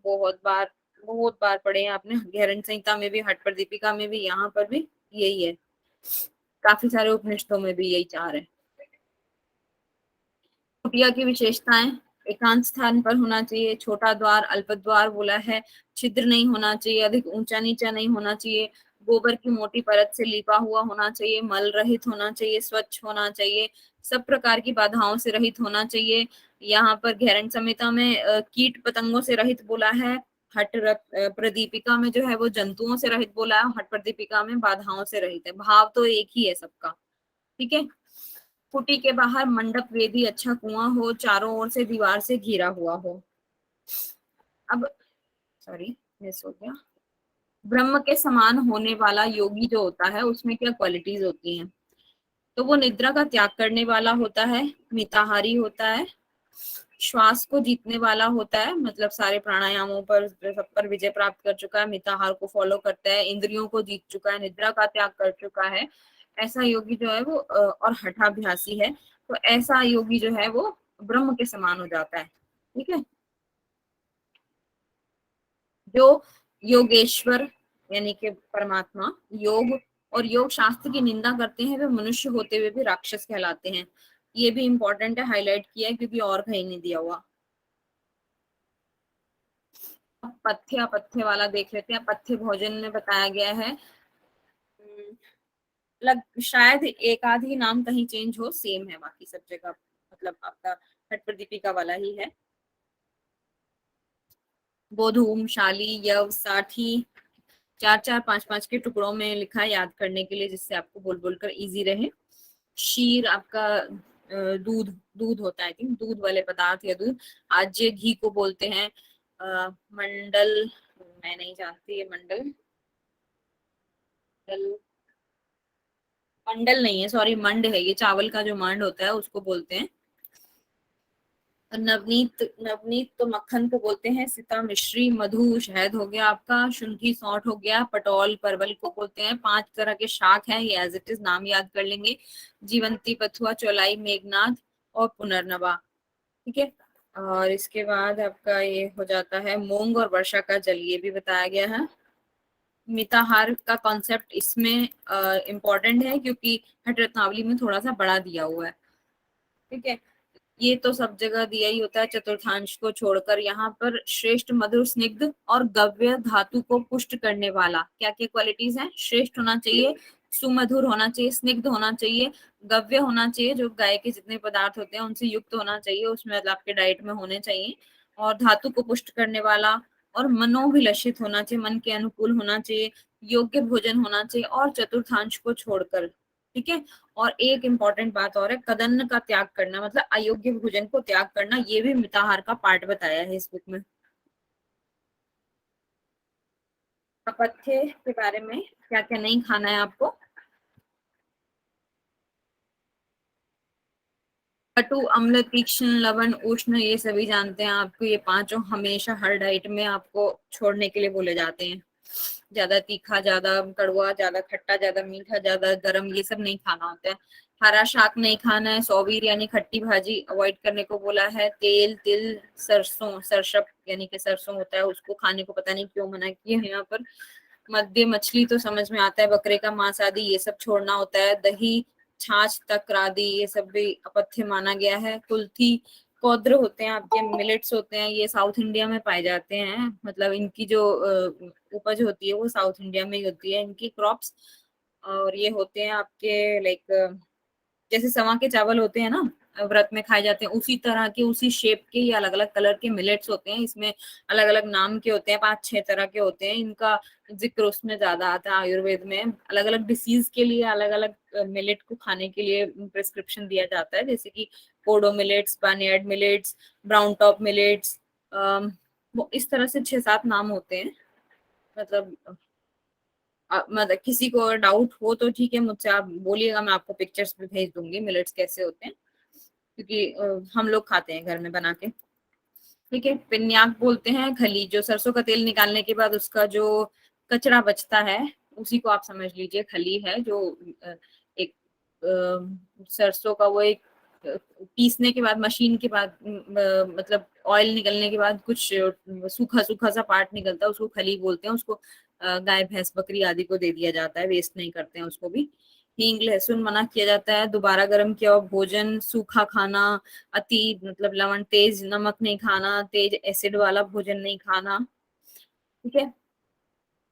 बहुत बार पढ़े हैं आपने, गहरण संहिता में भी, हठ पर दीपिका में भी, यहाँ पर भी यही है, काफी सारे उपनिषदों में भी यही चार है। कुटिया की विशेषताएं, एकांत स्थान पर होना चाहिए, छोटा द्वार, अल्प द्वार बोला है, छिद्र नहीं होना चाहिए, अधिक ऊंचा नीचा नहीं होना चाहिए, गोबर की मोटी परत से लिपा हुआ होना चाहिए, मल रहित होना चाहिए, स्वच्छ होना चाहिए, सब प्रकार की बाधाओं से रहित होना चाहिए। यहाँ पर गहरण संहिता में कीट पतंगों से रहित बोला है, हठ प्रदीपिका में जो है वो जंतुओं से रहित बोला है, हठ प्रदीपिका में बाधाओं से रहित है। भाव तो एक ही है सबका। ठीक है, कुटी के बाहर मंडप वेदी अच्छा कुआं हो, चारों ओर से दीवार से घिरा हुआ हो। अब सॉरी मिस हो गया, ब्रह्म के समान होने वाला योगी जो होता है उसमें क्या क्वालिटीज होती हैं? तो वो निद्रा का त्याग करने वाला होता है, मिताहारी होता है, श्वास को जीतने वाला होता है, मतलब सारे प्राणायामों पर सब पर विजय प्राप्त कर चुका है, मिताहार को फॉलो करता है, इंद्रियों को जीत चुका है, निद्रा का त्याग कर चुका है, ऐसा योगी जो है वो और हठाभ्यासी है, तो ऐसा योगी जो है वो ब्रह्म के समान हो जाता है। ठीक है, जो योगेश्वर यानी कि परमात्मा योग और योग शास्त्र की निंदा करते हैं वे मनुष्य होते हुए भी राक्षस कहलाते हैं। ये भी इंपॉर्टेंट है, हाईलाइट किया है क्योंकि और कहीं नहीं दिया हुआ। पथ्य अपथ्य वाला देख लेते हैं। पथ्य भोजन में बताया गया है, शायद एक आध ही नाम कहीं चेंज हो, सेम है बाकी सब जगह, मतलब आपका हठ प्रदीपिका वाला ही है। बोधूम, शाली, यव, साठी, चार चार पांच पांच के टुकड़ों में लिखा है याद करने के लिए, जिससे आपको बोल बोलकर इजी रहे। शीर आपका दूध दूध होता है, आई थिंक दूध वाले पदार्थ या दूध। आज्य घी को बोलते हैं। मंडल, मैं नहीं जानती ये मंडल, मंडल मंडल नहीं है, सॉरी मंड है, ये चावल का जो मंड होता है उसको बोलते हैं। नवनीत, नवनीत तो मक्खन को बोलते हैं। सीता मिश्री, मधु शहद हो गया आपका, शुंठी सौंठ हो गया, पटौल परवल को बोलते हैं। 5 तरह के शाक हैं, ये एज इट इज नाम याद कर लेंगे, जीवंती, पथुआ, चौलाई, मेघनाथ और पुनर्नवा। ठीक है, और इसके बाद आपका ये हो जाता है मूंग और वर्षा का जल, ये भी बताया गया है। मिताहार का कॉन्सेप्ट इसमें इम्पोर्टेंट है क्योंकि हठ रत्नावली में थोड़ा सा बड़ा दिया हुआ है। ठीक है, ये तो सब जगह दिया ही होता है चतुर्थांश को छोड़कर। यहाँ पर श्रेष्ठ, मधुर, स्निग्ध और गव्य धातु को पुष्ट करने वाला, क्या क्या क्वालिटीज हैं? श्रेष्ठ होना चाहिए, सुमधुर होना चाहिए, स्निग्ध होना चाहिए, गव्य होना चाहिए, जो गाय के जितने पदार्थ होते हैं उनसे युक्त होना चाहिए, उसमें मतलब आपके डाइट में होने चाहिए, और धातु को पुष्ट करने वाला, और मनोभिलषित होना चाहिए, मन के अनुकूल होना चाहिए, योग्य भोजन होना चाहिए, और चतुर्थांश को छोड़कर। ठीक है। और एक इम्पॉर्टेंट बात और है, कदन्न का त्याग करना, मतलब अयोग्य भोजन को त्याग करना, ये भी मिताहार का पार्ट बताया है इस बुक में। अपथ्य के बारे में, क्या क्या नहीं खाना है आपको? कटु, अम्ल, तीक्ष्ण, लवण, उष्ण, ये सभी जानते हैं आपको। ये पांचों हमेशा हर डाइट में आपको छोड़ने के लिए बोले जाते हैं। ज्यादा तीखा, ज्यादा कड़वा, ज्यादा खट्टा, ज्यादा मीठा, ज्यादा गरम, ये सब नहीं खाना होता है। हरा शाक नहीं खाना है। सौवीर यानी खट्टी भाजी अवॉइड करने को बोला है। तेल, तिल, सरसों, सरसप यानी कि सरसों होता है, उसको खाने को पता नहीं क्यों मना किया है यहाँ पर। मध्य, मछली तो समझ में आता है, बकरे का मांस आदि ये सब छोड़ना होता है। दही, छाछ तक आदि ये सब भी अपथ्य माना गया है। कुल्थी, पौध्र होते हैं आपके, मिलेट्स होते हैं, ये साउथ इंडिया में पाए जाते हैं, मतलब इनकी जो उपज होती है वो साउथ इंडिया में ही होती है, इनकी क्रॉप्स। और ये होते हैं आपके लाइक जैसे सवा के चावल होते हैं ना, व्रत में खाए जाते हैं, उसी तरह के, उसी शेप के, ये अलग अलग कलर के मिलेट्स होते हैं। इसमें अलग अलग नाम के होते हैं, 5-6 तरह के होते हैं, इनका जिक्र उसमें ज्यादा आता है। आयुर्वेद में अलग अलग डिसीज के लिए अलग अलग मिलेट को खाने के लिए प्रिस्क्रिप्शन दिया जाता है, जैसे कि kodo millets, barnyard millets, brown top millets, वो इस तरह से 6-7 नाम होते हैं। मतलब मतलब किसी को डाउट हो तो ठीक है, मुझसे आप बोलिएगा, मैं आपको पिक्चर्स भी भेज दूंगी मिलेट्स कैसे होते हैं, क्योंकि हम लोग खाते हैं घर में बना के। ठीक है। पिन्याक बोलते हैं खली, जो सरसों का तेल निकालने के बाद उसका जो कचरा बचता है, उसी को आप समझ लीजिए खली है। जो एक सरसों का वो एक पीसने के बाद, मशीन के बाद, मतलब ऑयल निकलने के बाद कुछ सूखा सूखा सा पार्ट निकलता है, उसको खली बोलते हैं। उसको गाय, भैंस, बकरी आदि को दे दिया जाता है, वेस्ट नहीं करते हैं उसको भी। हींग, लहसुन मना किया जाता है। दोबारा गर्म किया हुआ भोजन, सूखा खाना, अति मतलब लवण, तेज नमक नहीं खाना, तेज एसिड वाला भोजन नहीं खाना। ठीक है।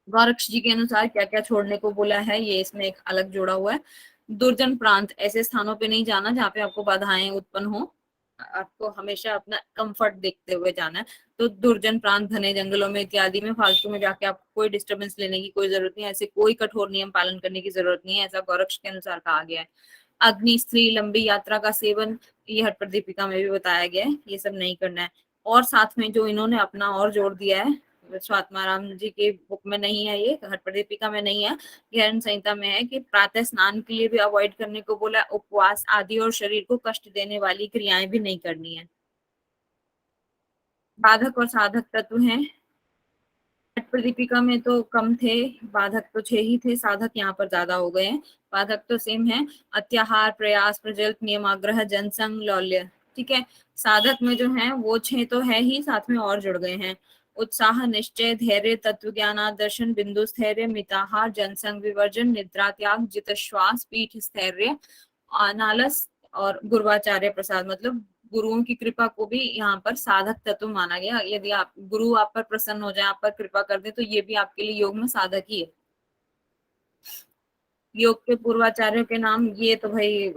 गौरक्ष जी के अनुसार क्या क्या छोड़ने को बोला है, ये इसमें एक अलग जोड़ा हुआ है। दुर्जन प्रांत, ऐसे स्थानों पे नहीं जाना जहाँ पे आपको बाधाएं उत्पन्न हो, आपको हमेशा अपना कंफर्ट देखते हुए जाना है। तो दुर्जन प्रांत, घने जंगलों में इत्यादि में फालतू में जाके आपको कोई डिस्टरबेंस लेने की कोई जरूरत नहीं है, ऐसे कोई कठोर नियम पालन करने की जरूरत नहीं है, ऐसा गौरक्ष के अनुसार कहा गया है। अग्नि, स्त्री, लंबी यात्रा का सेवन, ये हठ प्रदीपिका में भी बताया गया है, ये सब नहीं करना है। और साथ में जो इन्होंने अपना और जोड़ दिया है, स्वात्माराम जी के बुक में नहीं है, ये हठ प्रदीपिका में नहीं है, गहन संहिता में है, कि प्रातः स्नान के लिए भी अवॉइड करने को बोला, उपवास आदि, और शरीर को कष्ट देने वाली क्रियाएं भी नहीं करनी है। बाधक और साधक तत्व हैं। हठ प्रदीपिका में तो कम थे, बाधक तो 6 ही थे, साधक यहाँ पर ज्यादा हो गए हैं। बाधक तो सेम है, अत्याहार, प्रयास, प्रजल्प, नियमाग्रह, जनसंग, लौल्य। ठीक है। साधक में जो है वो 6 तो है ही, साथ में और जुड़ गए हैं। उत्साह, निश्चय, धैर्य, तत्व ज्ञान, दर्शन, बिंदु स्थैर्य, मिताहार, जनसंग विवर्जन, निद्रा त्याग, जित श्वास, पीठ स्थैर्य, अनालस, और गुरुवाचार्य प्रसाद, मतलब गुरुओं की कृपा को भी यहाँ पर साधक तत्व माना गया। यदि आप गुरु आप पर प्रसन्न हो जाए, आप पर कृपा कर दे, तो ये भी आपके लिए योग में साधक ही है। योग के पूर्वाचार्यों के नाम, ये तो भाई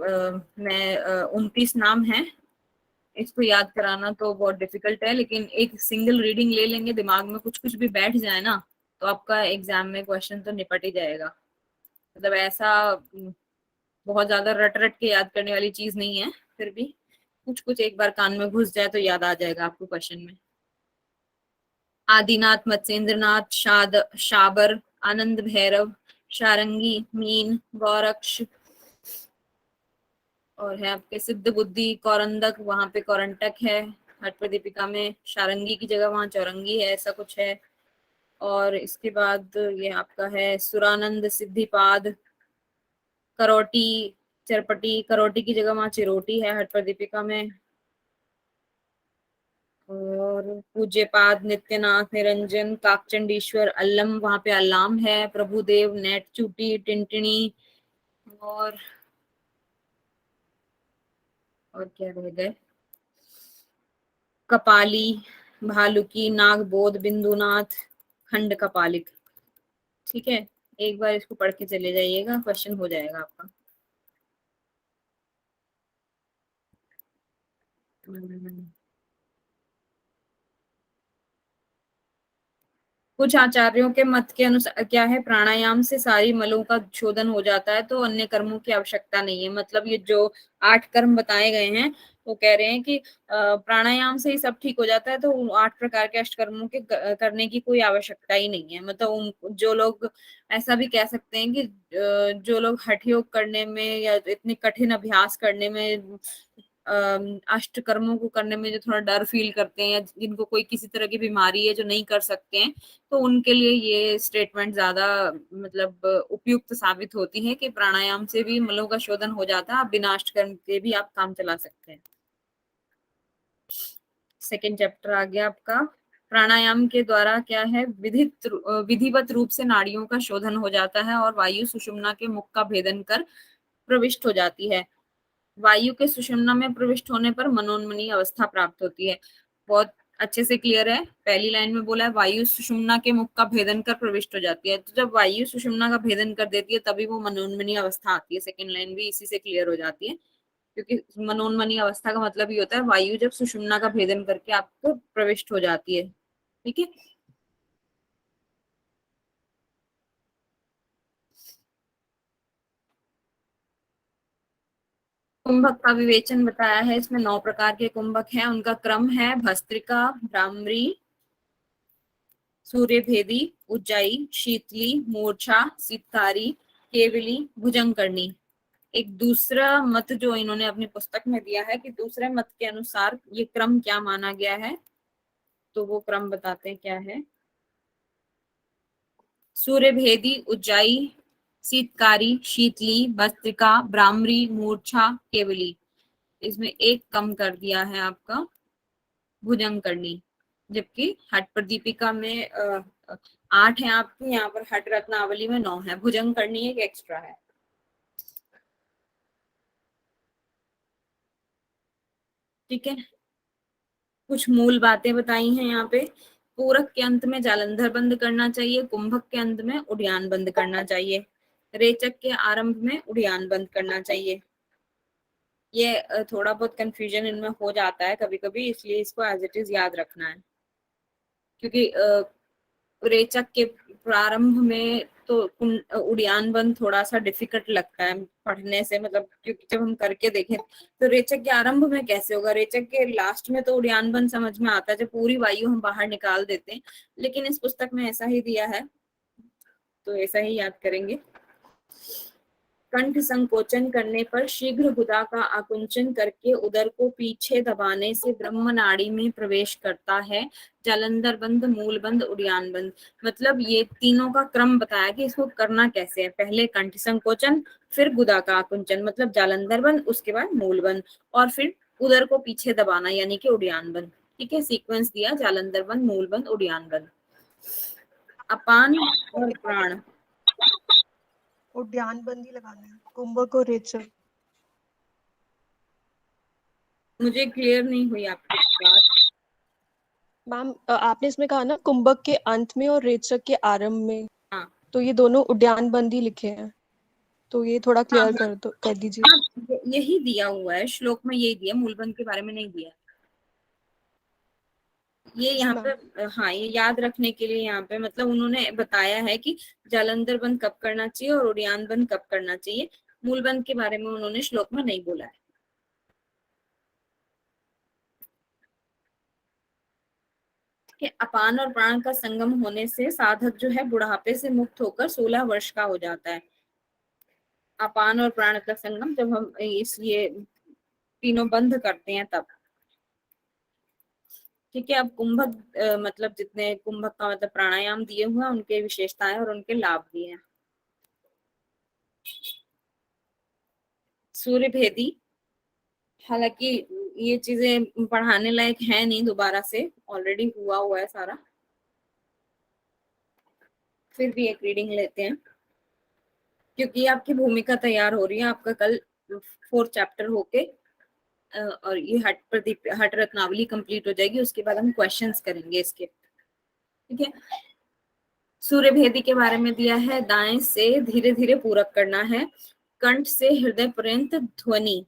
मैं 29 नाम है, इसको याद कराना तो बहुत डिफिकल्ट है, लेकिन एक सिंगल रीडिंग ले लेंगे, दिमाग में कुछ कुछ भी बैठ जाए ना, तो आपका एग्जाम में क्वेश्चन तो निपट ही जाएगा। मतलब ऐसा बहुत ज्यादा रट रट के याद करने वाली चीज नहीं है, फिर भी कुछ कुछ एक बार कान में घुस जाए तो याद आ जाएगा आपको क्वेश्चन में। आदिनाथ, मत्स्येंद्रनाथ, शाबर, आनंद भैरव, शारंगी, मीन, गौरक्ष, और है आपके सिद्ध बुद्धि, कौरंदक, वहां पे कौरंटक है हठ प्रदीपिका में, शारंगी की जगह वहां चौरंगी है, ऐसा कुछ है। और इसके बाद ये आपका है सुरानंद, सिद्धिपाद, करौटी, चरपटी, करौटी की जगह वहां चिरोटी है हठ प्रदीपिका में। और पूज्यपाद, नित्यनाथ, निरंजन, काकचंडीश्वर, अल्लम, वहां पे अल्लाम है, प्रभुदेव, नेट चूटी, टिंटिनी, और और क्या रह गए, कपाली, भालुकी, नागबोध, बिंदुनाथ, खंड कपालिक। ठीक है, एक बार इसको पढ़ के चले जाइएगा, क्वेश्चन हो जाएगा आपका। कुछ आचार्यों के मत के अनुसार क्या है, प्राणायाम से सारी मलों का शोधन हो जाता है, तो अन्य कर्मों की आवश्यकता नहीं है। मतलब ये जो 8 कर्म बताए गए हैं, वो कह रहे हैं कि प्राणायाम से ही सब ठीक हो जाता है, तो 8 प्रकार के अष्ट कर्मों के करने की कोई आवश्यकता ही नहीं है। मतलब जो लोग ऐसा भी कह सकते हैं कि जो लोग हठ योग करने में या इतने कठिन अभ्यास करने में, अष्ट कर्मों को करने में जो थोड़ा डर फील करते हैं, या जिनको कोई किसी तरह की बीमारी है जो नहीं कर सकते हैं, तो उनके लिए ये स्टेटमेंट ज्यादा मतलब उपयुक्त साबित होती है कि प्राणायाम से भी मलों का शोधन हो जाता है, आप बिना अष्ट कर्म के भी आप काम चला सकते हैं। सेकेंड चैप्टर आ गया आपका। प्राणायाम के द्वारा क्या है, विधिवत रूप से नाड़ियों का शोधन हो जाता है और वायु सुषुम्ना के मुख का भेदन कर प्रविष्ट हो जाती है। वायु के सुषुम्ना में प्रविष्ट होने पर मनोन्मनी अवस्था प्राप्त होती है। बहुत अच्छे से क्लियर है। पहली लाइन में बोला है वायु सुषुम्ना के मुख का भेदन कर प्रविष्ट हो जाती है, तो जब वायु सुषुम्ना का भेदन कर देती है तभी वो मनोन्मनी अवस्था आती है। सेकंड लाइन भी इसी से क्लियर हो जाती है, क्योंकि मनोन्मनी अवस्था का मतलब ये होता है वायु जब सुषुम्ना का भेदन करके आपको प्रविष्ट हो जाती है। ठीक है, कुंभक का विवेचन बताया है। इसमें 9 प्रकार के कुंभक हैं, उनका क्रम है भस्त्रिका, भ्रामरी, सूर्यभेदी, उज्जाई, शीतली, मूर्छा, सितारी, केवली, भुजंगकर्णी। एक दूसरा मत जो इन्होंने अपनी पुस्तक में दिया है कि दूसरे मत के अनुसार ये क्रम क्या माना गया है, तो वो क्रम बताते हैं क्या है। सूर्यभेदी, उज्जाई, शीतकारी, शीतली, भस्त्रिका, भ्रामरी, मूर्छा, केवली। इसमें एक कम कर दिया है आपका भुजंगकर्णी, जबकि हट प्रदीपिका में 8 है आपकी, यहाँ पर हट रत्नावली में 9 है। भुजंगकर्णी एक एक्स्ट्रा है। ठीक है, कुछ मूल बातें बताई हैं यहाँ पे। पूरक के अंत में जालंधर बंद करना चाहिए, कुंभक के अंत में उड़ियान बंद करना चाहिए, रेचक के आरंभ में उड़ियान बंद करना चाहिए। ये थोड़ा बहुत कंफ्यूजन इनमें हो जाता है कभी कभी, इसलिए इसको एज इट इज याद रखना है। क्योंकि रेचक के प्रारंभ में तो उड़ियान बंद थोड़ा सा डिफिकल्ट लगता है पढ़ने से, मतलब क्योंकि जब हम करके देखें तो रेचक के आरंभ में कैसे होगा, रेचक के लास्ट में तो उड़ियान बंद समझ में आता है जब पूरी वायु हम बाहर निकाल देते हैं, लेकिन इस पुस्तक में ऐसा ही दिया है, तो ऐसा ही याद करेंगे। कंठ संकोचन करने पर शीघ्र गुदा का आकुंचन करके उदर को पीछे दबाने से ब्रह्म नाड़ी में प्रवेश करता है। जालंधर बंद, मूल बंद, उड़ियान बंद। मतलब ये तीनों का क्रम बताया कि इसको करना कैसे है। पहले कंठ संकोचन, फिर गुदा का आकुंचन मतलब जालंधर बंद, उसके बाद मूल बंद, और फिर उदर को पीछे दबाना यानी कि उड़ियान बंद। ठीक है, सीक्वेंस दिया जालंधर बंद, मूल बंद, उड़ियान बंद। अपान और प्राण, उद्यान बंदी लगाना है, कुंभक और रेचक। मुझे क्लियर नहीं हुई आपकी बात। मैम आपने इसमें कहा ना कुंभक के अंत में और रेचक के आरंभ में, हाँ तो ये दोनों उद्यान बंदी लिखे हैं, तो ये थोड़ा हाँ क्लियर कर दो, कर दीजिए। हाँ, यही दिया हुआ है श्लोक में, यही दिया, मूलबंध के बारे में नहीं दिया। ये जी यहाँ मैम। पे हाँ, ये याद रखने के लिए यहाँ पे मतलब उन्होंने बताया है कि जालंधर बंद कब करना चाहिए और उड़ियान बंद कब करना चाहिए। मूलबंध के बारे में उन्होंने श्लोक में नहीं बोला है। कि अपान और प्राण का संगम होने से साधक जो है बुढ़ापे से मुक्त होकर 16 वर्ष का हो जाता है। अपान और प्राण का संगम जब हम इसलिए तीनों बंद करते हैं तब। ठीक है, अब कुंभक मतलब जितने कुंभक का मतलब प्राणायाम दिए हुए हैं उनके विशेषताएं और उनके लाभ दिए हैं। सूर्य भेदी, हालांकि ये चीजें पढ़ाने लायक है नहीं, दोबारा से ऑलरेडी हुआ है सारा, फिर भी एक रीडिंग लेते हैं क्योंकि आपकी भूमिका तैयार हो रही है। आपका कल 4th चैप्टर होके और ये हठ रत्नावली कंप्लीट हो जाएगी, उसके बाद हम क्वेश्चंस करेंगे इसके। ठीक है, सूर्य भेदी के बारे में दिया है, दाएं से धीरे धीरे पूरक करना है, कंठ से हृदय पर्यंत ध्वनि,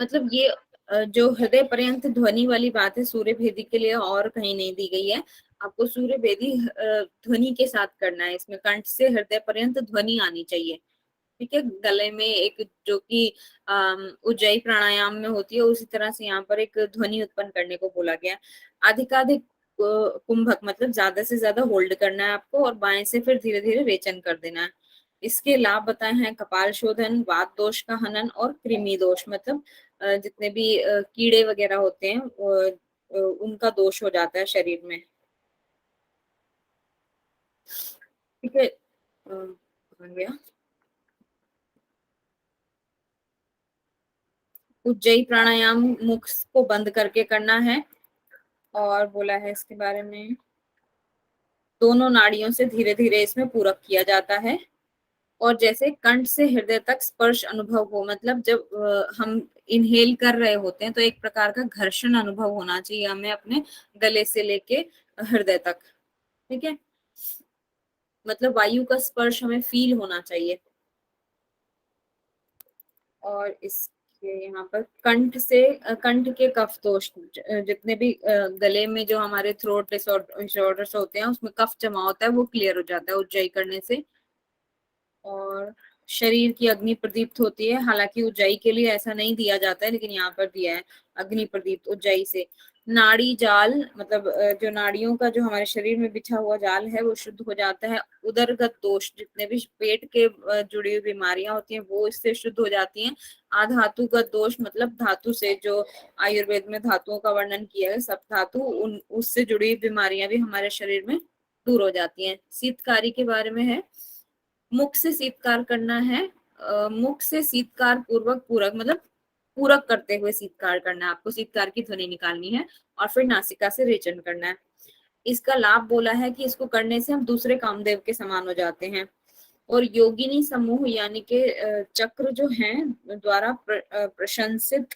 मतलब ये जो हृदय पर्यंत ध्वनि वाली बात है सूर्य भेदी के लिए और कहीं नहीं दी गई है, आपको सूर्य भेदी ध्वनि के साथ करना है, इसमें कंठ से हृदय पर्यंत ध्वनि आनी चाहिए। ठीक है, गले में एक जो कि उज्जयी प्राणायाम में होती है उसी तरह से यहाँ पर एक ध्वनि उत्पन्न करने को बोला गया है। अधिकाधिक कुंभक मतलब ज्यादा से ज्यादा होल्ड करना है आपको, और बाएं से फिर धीरे धीरे रेचन कर देना है। इसके लाभ बताए हैं कपाल शोधन, वात दोष का हनन और कृमि दोष, मतलब जितने भी कीड़े वगैरह होते हैं उनका दोष हो जाता है शरीर में। ठीक है, हो गया। उज्जयी प्राणायाम मुख को बंद करके करना है, और बोला है इसके बारे में दोनों नाड़ियों से धीरे धीरे इसमें पूरक किया जाता है, और जैसे कंठ से हृदय तक स्पर्श अनुभव हो, मतलब जब हम इनहेल कर रहे होते हैं तो एक प्रकार का घर्षण अनुभव होना चाहिए हमें अपने गले से लेके हृदय तक। ठीक है, मतलब वायु का स्पर्श हमें फील होना चाहिए। और इसके यहाँ पर कंठ के कफ दोष, जितने भी गले में जो हमारे थ्रोट डिसऑर्डर्स होते हैं उसमें कफ जमा होता है वो क्लियर हो जाता है उज्जयी करने से। और शरीर की अग्नि प्रदीप्त होती है, हालांकि उज्जयी के लिए ऐसा नहीं दिया जाता है लेकिन यहाँ पर दिया है अग्नि प्रदीप्त उज्जयी से। नाड़ी जाल, मतलब जो नाड़ियों का जो हमारे शरीर में बिछा हुआ जाल है वो शुद्ध हो जाता है। उदरगत दोष, जितने भी पेट के जुड़ी हुई बीमारियां होती हैं वो इससे शुद्ध हो जाती हैं। आधातुगत दोष, मतलब धातु से, जो आयुर्वेद में धातुओं का वर्णन किया है सब धातु, उससे जुड़ी हुई बीमारियां भी हमारे शरीर में दूर हो जाती हैं। शीतकारी के बारे में है, मुख से शीतकार करना है, मुख से शीतकार पूर्वक पूरक, मतलब पूरक करते हुए शीतकार करना है आपको, शीतकार की ध्वनि निकालनी है, और फिर नासिका से रेचन करना है। इसका लाभ बोला है कि इसको करने से हम दूसरे कामदेव के समान हो जाते हैं। और योगिनी समूह यानी कि चक्र जो हैं द्वारा प्रशंसित,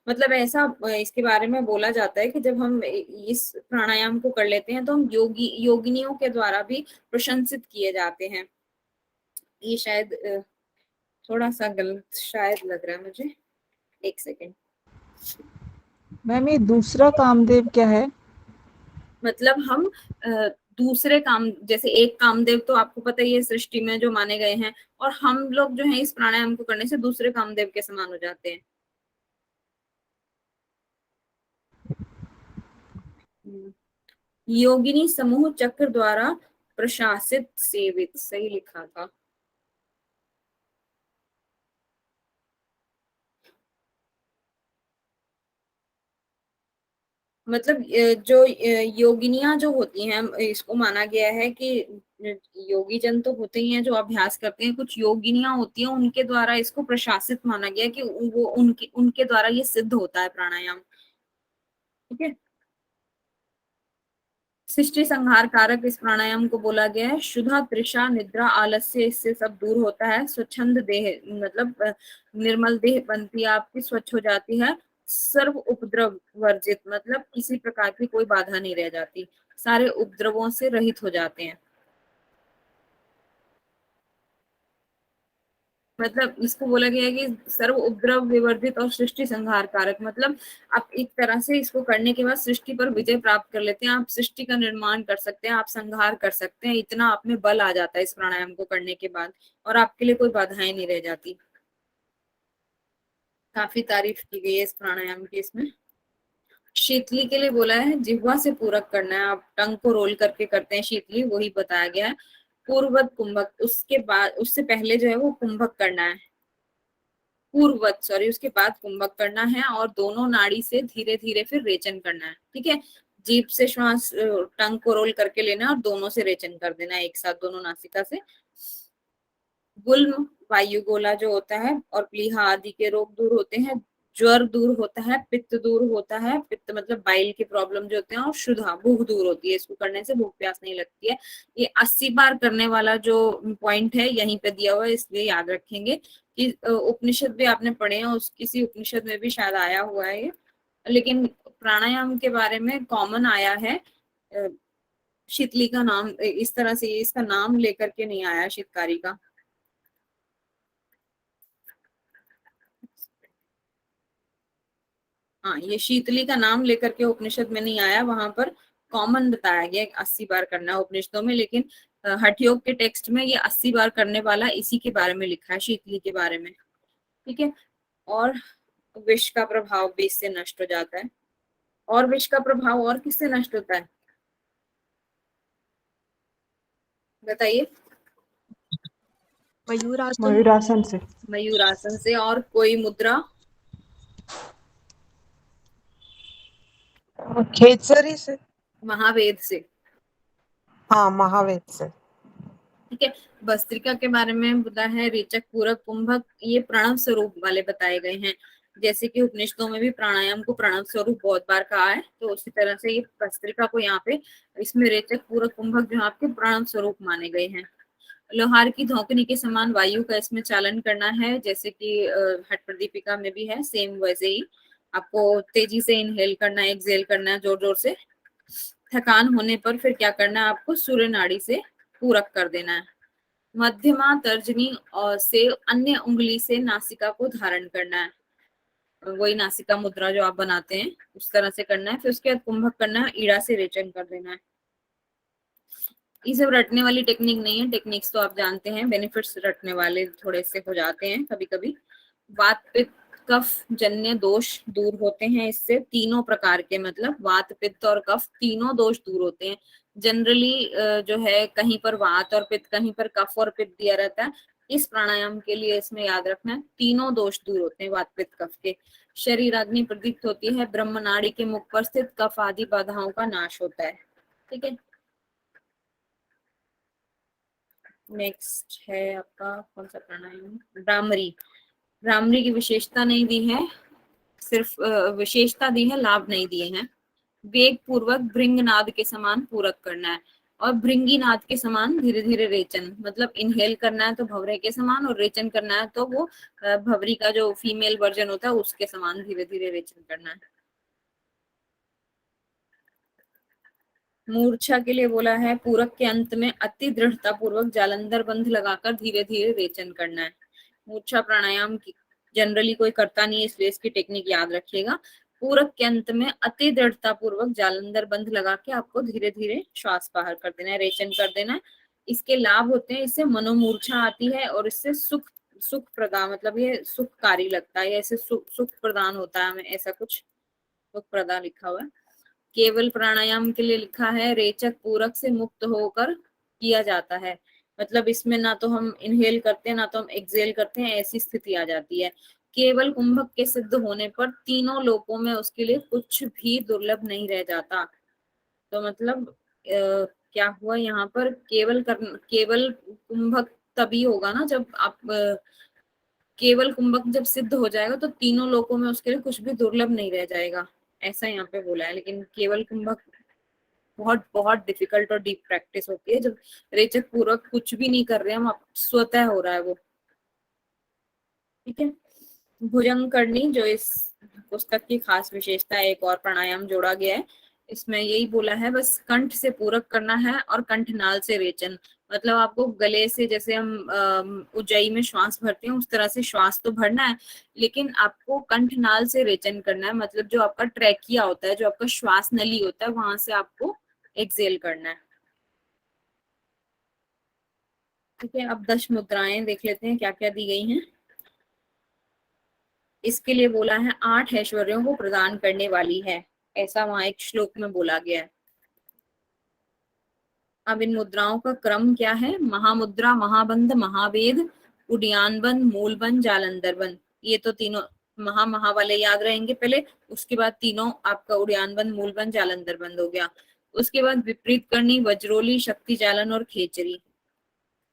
मतलब ऐसा इसके बारे में बोला जाता है कि जब हम इस प्राणायाम को कर लेते हैं तो हम योगिनियों के द्वारा भी प्रशंसित किए जाते हैं। ये शायद थोड़ा सा गलत शायद लग रहा है मुझे, एक सेकेंड। मैम ये दूसरा कामदेव क्या है? मतलब हम दूसरे काम, जैसे एक कामदेव तो आपको पता ही है सृष्टि में जो माने गए हैं, और हम लोग जो है इस प्राणायाम को करने से दूसरे कामदेव के समान हो जाते हैं। योगिनी समूह चक्र द्वारा प्रशासित सेवित, सही लिखा था। मतलब जो योगिनियां जो होती हैं, इसको माना गया है कि योगी जन तो होते ही हैं जो अभ्यास करते हैं, कुछ योगिनियां होती हैं उनके द्वारा इसको प्रशासित माना गया कि वो उनके द्वारा ये सिद्ध होता है प्राणायाम। ठीक है, सृष्टि संहार कारक इस प्राणायाम को बोला गया है। शुद्धा तृषा निद्रा आलस्य इससे सब दूर होता है। स्वच्छंद देह, मतलब निर्मल देह बनती है आपकी, स्वच्छ हो जाती है। सर्व उपद्रव वर्जित, मतलब किसी प्रकार की कोई बाधा नहीं रह जाती, सारे उपद्रवों से रहित हो जाते हैं। मतलब इसको बोला गया है कि सर्व उपद्रव विवर्जित और सृष्टि संहार कारक, मतलब आप एक तरह से इसको करने के बाद सृष्टि पर विजय प्राप्त कर लेते हैं, आप सृष्टि का निर्माण कर सकते हैं, आप संहार कर सकते हैं, इतना आप में बल आ जाता है इस प्राणायाम को करने के बाद, और आपके लिए कोई बाधाएं नहीं रह जाती। काफी तारीफ की गई है इस प्राणायाम की इसमें। शीतली के लिए बोला है जिह्वा से पूरक करना है, आप टंग को रोल करके करते हैं शीतली, वही बताया गया है। पूर्ववत कुंभक, उसके बाद उससे पहले जो है वो कुंभक करना है, पूर्ववत सॉरी, उसके बाद कुंभक करना है, और दोनों नाड़ी से धीरे धीरे फिर रेचन करना है। ठीक है, जीभ से श्वास टंग को रोल करके लेना है और दोनों से रेचन कर देना है एक साथ, दोनों नासिका से। गुल्म वायु गोला जो होता है और प्लीहा आदि के रोग दूर होते हैं। ज्वर दूर होता है, पित्त दूर होता है, पित्त मतलब बाइल के प्रॉब्लम जो होते हैं, और शुद्धा भूख दूर होती है, इसको करने से भूख प्यास नहीं लगती है। ये 80 बार करने वाला जो पॉइंट है यहीं पे दिया हुआ है, इसलिए याद रखेंगे कि उपनिषद भी आपने पढ़े हैं, उस किसी उपनिषद में भी शायद आया हुआ है ये, लेकिन प्राणायाम के बारे में कॉमन आया है। शीतली का नाम इस तरह से, इसका नाम लेकर के नहीं आया शीतकारी का। हाँ, ये शीतली का नाम लेकर के उपनिषद में नहीं आया, वहां पर कॉमन बताया गया 80 बार करना है उपनिषदों में, लेकिन हठ योग के टेक्स्ट में ये 80 बार करने वाला इसी के बारे में लिखा है, शीतली के बारे में। ठीक है, और विष का प्रभाव भी इससे नष्ट हो जाता है। और विष का प्रभाव और किससे नष्ट होता है बताइए? मयूरासन। मयूरासन से। मयूरासन से। और कोई मुद्रा? खेचरी से। महावेद से। हाँ, महावेद से। ठीक है, भस्त्रिका के बारे में पता है, रेचक, पूरक, कुंभक, ये प्रणव स्वरूप वाले बताए गए हैं। जैसे कि उपनिषदों में भी प्राणायाम को प्रणव स्वरूप बहुत बार कहा है, तो उसी तरह से ये भस्त्रिका को यहाँ पे इसमें रेचक, पूरक, कुंभक जो आपके प्रणव स्वरूप माने गए हैं। लोहार की धौकनी के समान वायु का इसमें चालन करना है, जैसे कि हठ प्रदीपिका में भी है, सेम वैसे ही आपको तेजी से इनहेल करना है, एक्सहेल करना है जोर जोर से। थकान होने पर फिर क्या करना है आपको, सूर्य नाड़ी से पूरक कर देना है। मध्यमा तर्जनी और से अन्य उंगली से नासिका को धारण करना है, वही नासिका मुद्रा जो आप बनाते हैं उस तरह से करना है। फिर उसके बाद कुंभक करना है, ईड़ा से रेचन कर देना है। ये सब रटने वाली टेक्निक नहीं है, टेक्निक्स तो आप जानते हैं, बेनिफिट्स रटने वाले थोड़े से हो जाते हैं कभी कभी। वात पित्त कफ जन्य दोष दूर होते हैं इससे, तीनों प्रकार के, मतलब वात पित्त और कफ तीनों दोष दूर होते हैं। जनरली जो है कहीं पर वात और पित्त, कहीं पर कफ और पित्त दिया रहता है, इस प्राणायाम के लिए इसमें याद रखना है तीनों दोष दूर होते हैं वात पित्त कफ के। शरीराग्नि प्रदीप्त होती है, ब्रह्म नाड़ी के मुख पर स्थित कफ आदि बाधाओं का नाश होता है। ठीक है, नेक्स्ट है आपका कौन सा प्राणायाम, भ्रामरी। भ्रामरी की विशेषता नहीं दी है, सिर्फ विशेषता दी है, लाभ नहीं दिए हैं। वेग पूर्वक भृंगनाद के समान पूरक करना है, और भृंगी नाद के समान धीरे धीरे रेचन, मतलब इनहेल करना है तो भवरे के समान, और रेचन करना है तो वो भवरी का जो फीमेल वर्जन होता है उसके समान धीरे धीरे रेचन करना है। मूर्छा के लिए बोला है, पूरक के अंत में अति दृढ़ता पूर्वक जालंधर बंध लगाकर धीरे धीरे रेचन करना है। मूर्छा प्राणायाम की जनरली कोई करता नहीं है, इसलिए इसकी टेक्निक याद रखिएगा। पूरक के अंत में अति दृढ़ता पूर्वक जालंधर बंध लगा के आपको धीरे धीरे श्वास बाहर कर देना है, रेचन कर देना है। इसके लाभ होते हैं, इससे मनोमूर्छा आती है, और इससे सुख सुख प्रदान, मतलब ये सुखकारी लगता है, ऐसे सुख प्रदान होता है हमें, ऐसा कुछ सुख प्रदान लिखा हुआ है। केवल प्राणायाम के लिए लिखा है, रेचक पूरक से मुक्त होकर किया जाता है, मतलब इसमें ना तो हम इनहेल करते हैं ना तो हम एक्सहेल करते हैं, ऐसी स्थिति आ जाती है। केवल कुंभक के सिद्ध होने पर तीनों लोकों में उसके लिए कुछ भी दुर्लभ नहीं रह जाता। तो मतलब क्या हुआ यहाँ पर, केवल कुंभक तभी होगा ना जब आप केवल कुंभक जब सिद्ध हो जाएगा तो तीनों लोकों में उसके लिए कुछ भी दुर्लभ नहीं रह जाएगा, ऐसा यहाँ पे बोला है। लेकिन केवल कुंभक बहुत बहुत डिफिकल्ट और डीप प्रैक्टिस होती है, जब रेचक पूर्वक कुछ भी नहीं कर रहे हम, स्वतः हो रहा है वो। ठीक है, भुजंग करनी जो इस पुस्तक की खास विशेषता है, एक और प्राणायाम जोड़ा गया है इसमें, यही बोला है बस कंठ से पूरक करना है और कंठनाल से रेचन, मतलब आपको गले से, जैसे हम उज्जई में श्वास भरते हैं उस तरह से श्वास तो भरना है, लेकिन आपको कंठनाल से रेचन करना है, मतलब जो आपका ट्रैकिया होता है, जो आपका श्वास नली होता है, वहां से आपको एक्सहेल करना है। ठीक है, अब 10 मुद्राएं देख लेते हैं क्या क्या दी गई हैं। इसके लिए बोला है 8 ऐश्वर्यों को प्रदान करने वाली है, ऐसा वहां एक श्लोक में बोला गया है। अब इन मुद्राओं का क्रम क्या है, महामुद्रा, महाबंध, महावेद, उडियान बंद, मूल बंद, जालंधर बंद, ये तो तीनों महा वाले याद रहेंगे पहले, उसके बाद तीनों आपका उडियान बंद, मूल बंद, जालंधर बंद हो गया। उसके बाद विपरीत करनी, वज्रोली, शक्ति जालन और खेचरी।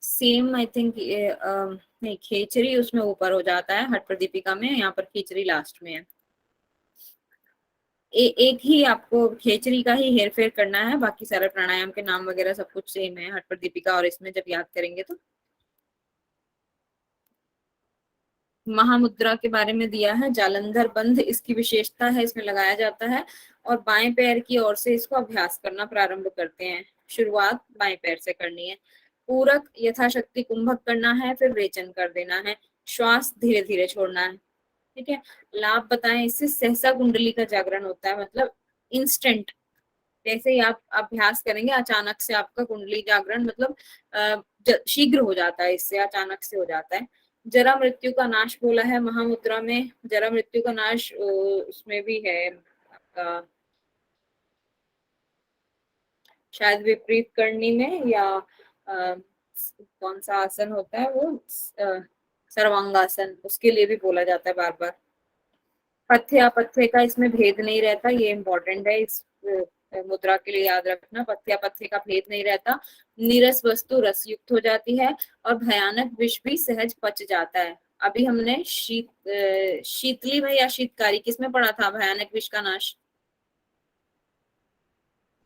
सेम आई थिंक नहीं, खेचरी उसमें ऊपर हो जाता है हट प्रदीपिका में, यहाँ पर खेचरी लास्ट में है। एक ही आपको खेचरी का ही हेर फेर करना है, बाकी सारे प्राणायाम के नाम वगैरह सब कुछ सेम है हट प्रदीपिका और इसमें जब याद करेंगे तो। महामुद्रा के बारे में दिया है, जालंधर बंध इसकी विशेषता है, इसमें लगाया जाता है और बाएं पैर की ओर से इसको अभ्यास करना प्रारंभ करते हैं। शुरुआत बाएं पैर से करनी है। पूरक यथाशक्ति कुंभक करना है, फिर रेचन कर देना है। श्वास धीरे धीरे छोड़ना है। ठीक है, लाभ बताएं। इससे सहसा कुंडली का जागरण होता है, मतलब इंस्टेंट, जैसे ही आप अभ्यास करेंगे अचानक से आपका कुंडली जागरण मतलब शीघ्र हो जाता है, इससे अचानक से हो जाता है। जरा मृत्यु का नाश बोला है महामुद्रा में। जरा मृत्यु का नाश उसमें भी है आपका, शायद विपरीत करनी में, या कौन सा आसन होता है वो, सर्वांगासन, उसके लिए भी बोला जाता है बार बार। पथ्य अपथ्य का इसमें भेद नहीं रहता, ये इम्पोर्टेंट है, इस मुद्रा के लिए याद रखना। पथ्य अपथ्य का भेद नहीं रहता। नीरस वस्तु रस युक्त हो जाती है और भयानक विष भी सहज पच जाता है। अभी हमने शीतली में या शीतकारी किसमें पढ़ा था भयानक विष का नाश?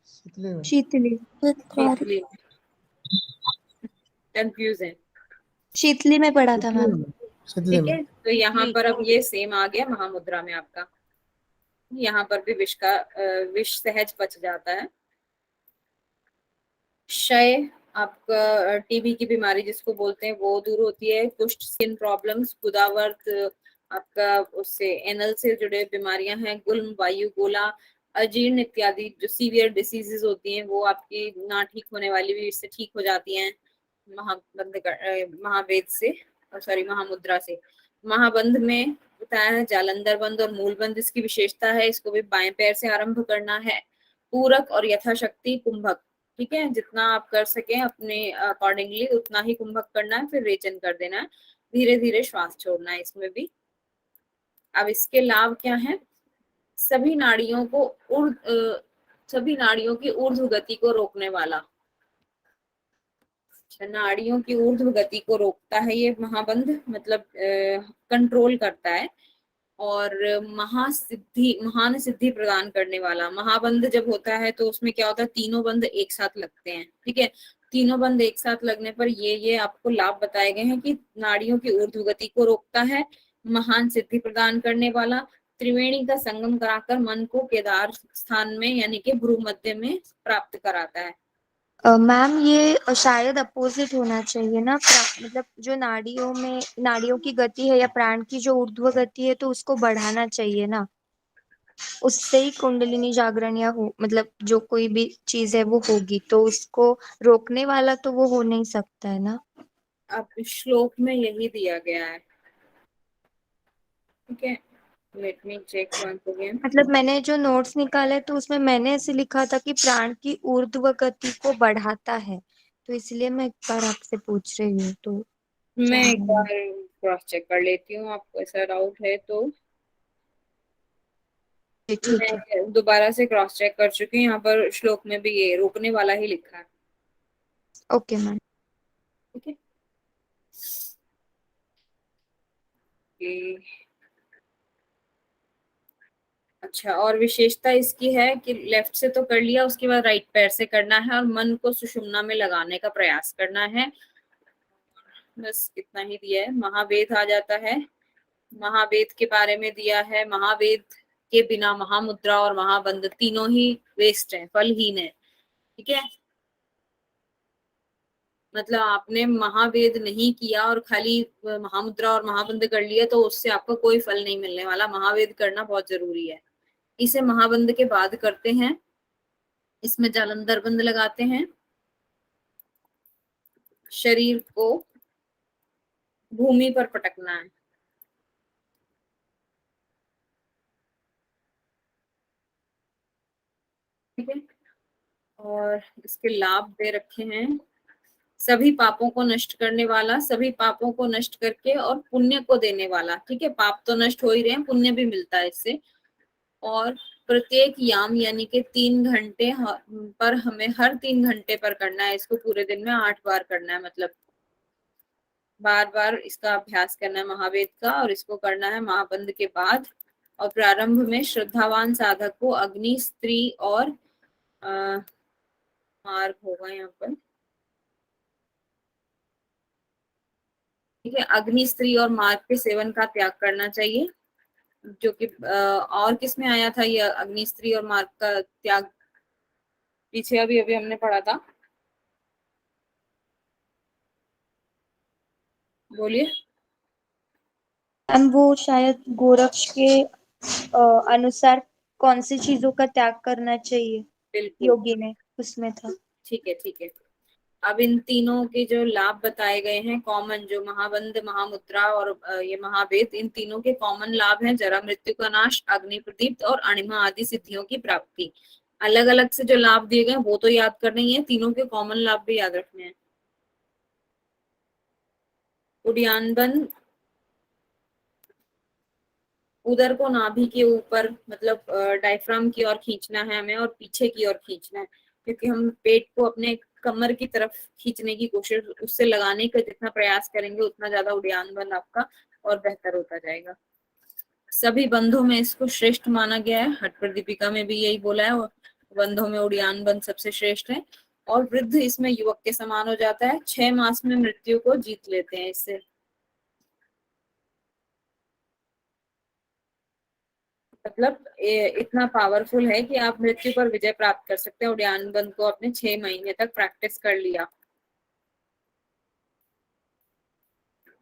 शीतली शीतली, कंफ्यूज है। शीतली में पढ़ा था मैम। ठीक है, तो यहाँ पर अब ये सेम आ गया महामुद्रा में आपका। यहाँ पर भी विष सहज पच जाता है। क्षय, आपका टीबी की बीमारी जिसको बोलते हैं वो दूर होती है। कुष्ठ, स्किन प्रॉब्लम्स, गुदावर्त, आपका उससे एनल से जुड़े बीमारियां हैं। गुल्म, वायु गोला, अजीर्ण इत्यादि जो सीवियर डिसीजेस होती हैं वो आपकी ना ठीक होने वाली भी इससे ठीक हो जाती हैं महावेद से, सॉरी महामुद्रा से। महाबंध में बताया है जालंधर बंध और मूल बंध इसकी विशेषता है, इसको भी बाएं पैर से आरंभ करना है। पूरक और यथाशक्ति कुंभक, ठीक है, जितना आप कर सकें अपने अकॉर्डिंगली उतना ही कुंभक करना है, फिर रेचन कर देना है। धीरे धीरे श्वास छोड़ना है इसमें भी। अब इसके लाभ क्या है? सभी नाड़ियों की ऊर्ध्व गति को रोकने वाला, नाड़ियों की ऊर्ध्व गति को रोकता है ये महाबंध, मतलब कंट्रोल करता है। और महान सिद्धि प्रदान करने वाला। महाबंध जब होता है तो उसमें क्या होता है, तीनों बंध एक साथ लगते हैं। ठीक है, तीनों बंध एक साथ लगने पर ये आपको लाभ बताए गए हैं कि नाड़ियों की ऊर्ध्व गति को रोकता है, महान सिद्धि प्रदान करने वाला, त्रिवेणी का संगम कराकर मन को केदार स्थान में यानी कि भ्रू मध्य में प्राप्त कराता है। मैम ये शायद अपोजिट होना चाहिए ना, मतलब जो नाड़ियों की गति है या प्राण की जो ऊर्ध्व गति है तो उसको बढ़ाना चाहिए ना, उससे ही कुंडलिनी जागरण या हो मतलब जो कोई भी चीज है वो होगी, तो उसको रोकने वाला तो वो हो नहीं सकता है ना। अब श्लोक में यही दिया गया है। ठीक है, let me check once again. मतलब मैंने जो नोट्स निकाले तो उसमें मैंने ऐसे लिखा था कि प्राण की ऊर्ध्व गति को बढ़ाता है, तो इसलिए मैं एक बार आपसे पूछ रही हूँ। तो मैं एक बार क्रॉस चेक कर लेती हूँ, आपको ऐसा डाउट है तो। ठीक है, मैं दोबारा से क्रॉस चेक कर चुकी हूँ, यहाँ पर श्लोक में भी ये रोकने वाला ही लिखा है। Okay ma'am. ठीक है, अच्छा, और विशेषता इसकी है कि लेफ्ट से तो कर लिया, उसके बाद राइट पैर से करना है और मन को सुषुम्ना में लगाने का प्रयास करना है। बस इतना ही दिया है। महावेद आ जाता है। महावेद के बारे में दिया है, महावेद के बिना महामुद्रा और महाबंध तीनों ही वेस्ट है, फलहीन है। ठीक है, मतलब आपने महावेद नहीं किया और खाली महामुद्रा और महाबंध कर लिया तो उससे आपको कोई फल नहीं मिलने वाला। महावेद करना बहुत जरूरी है। इसे महाबंध के बाद करते हैं। इसमें जालंधर बंध लगाते हैं। शरीर को भूमि पर पटकना है। ठीक है, और इसके लाभ दे रखे हैं। सभी पापों को नष्ट करने वाला, सभी पापों को नष्ट करके और पुण्य को देने वाला। ठीक है, पाप तो नष्ट हो ही रहे हैं, पुण्य भी मिलता है इससे। और प्रत्येक याम यानी कि 3 घंटे पर हमें हर 3 घंटे पर करना है इसको, पूरे दिन में 8 बार करना है, मतलब बार बार इसका अभ्यास करना है महावेद का, और इसको करना है महाबंध के बाद। और प्रारंभ में श्रद्धावान साधक को अग्नि, स्त्री और मार्ग होगा यहाँ पर, ठीक है, अग्नि, स्त्री और मार्ग के सेवन का त्याग करना चाहिए, जो कि और किस में आया था ये अग्नि, स्त्री और मार्ग का त्याग, पीछे अभी अभी हमने पढ़ा था, बोलिए। मैम वो शायद गोरक्ष के अनुसार कौन सी चीजों का त्याग करना चाहिए बिल्कुल, योगी ने, उसमें था। ठीक है ठीक है। अब इन तीनों के जो लाभ बताए गए हैं कॉमन, जो महाबंध, महामुद्रा और ये महावेद, इन तीनों के कॉमन लाभ हैं जरा मृत्यु का नाश, अग्नि प्रदीप्त और अणिमा आदि सिद्धियों की प्राप्ति। अलग अलग से जो लाभ दिए गए वो तो याद करने ही है, तीनों के कॉमन लाभ भी याद रखने हैं। उद्यानबन, उदर को नाभि के ऊपर मतलब डायफ्राम की ओर खींचना है हमें, और पीछे की ओर खींचना है, क्योंकि हम पेट को अपने कमर की तरफ खींचने की कोशिश, उससे लगाने का जितना प्रयास करेंगे उतना ज्यादा उद्यान बंध आपका और बेहतर होता जाएगा। सभी बंधों में इसको श्रेष्ठ माना गया है, हठ प्रदीपिका में भी यही बोला है, बंधों में उद्यान बंध सबसे श्रेष्ठ है। और वृद्ध इसमें युवक के समान हो जाता है, 6 मास में मृत्यु को जीत लेते हैं इससे। मतलब इतना पावरफुल है कि आप मृत्यु पर विजय प्राप्त कर सकते हैं। उद्यान बंध को अपने 6 महीने तक प्रैक्टिस कर लिया।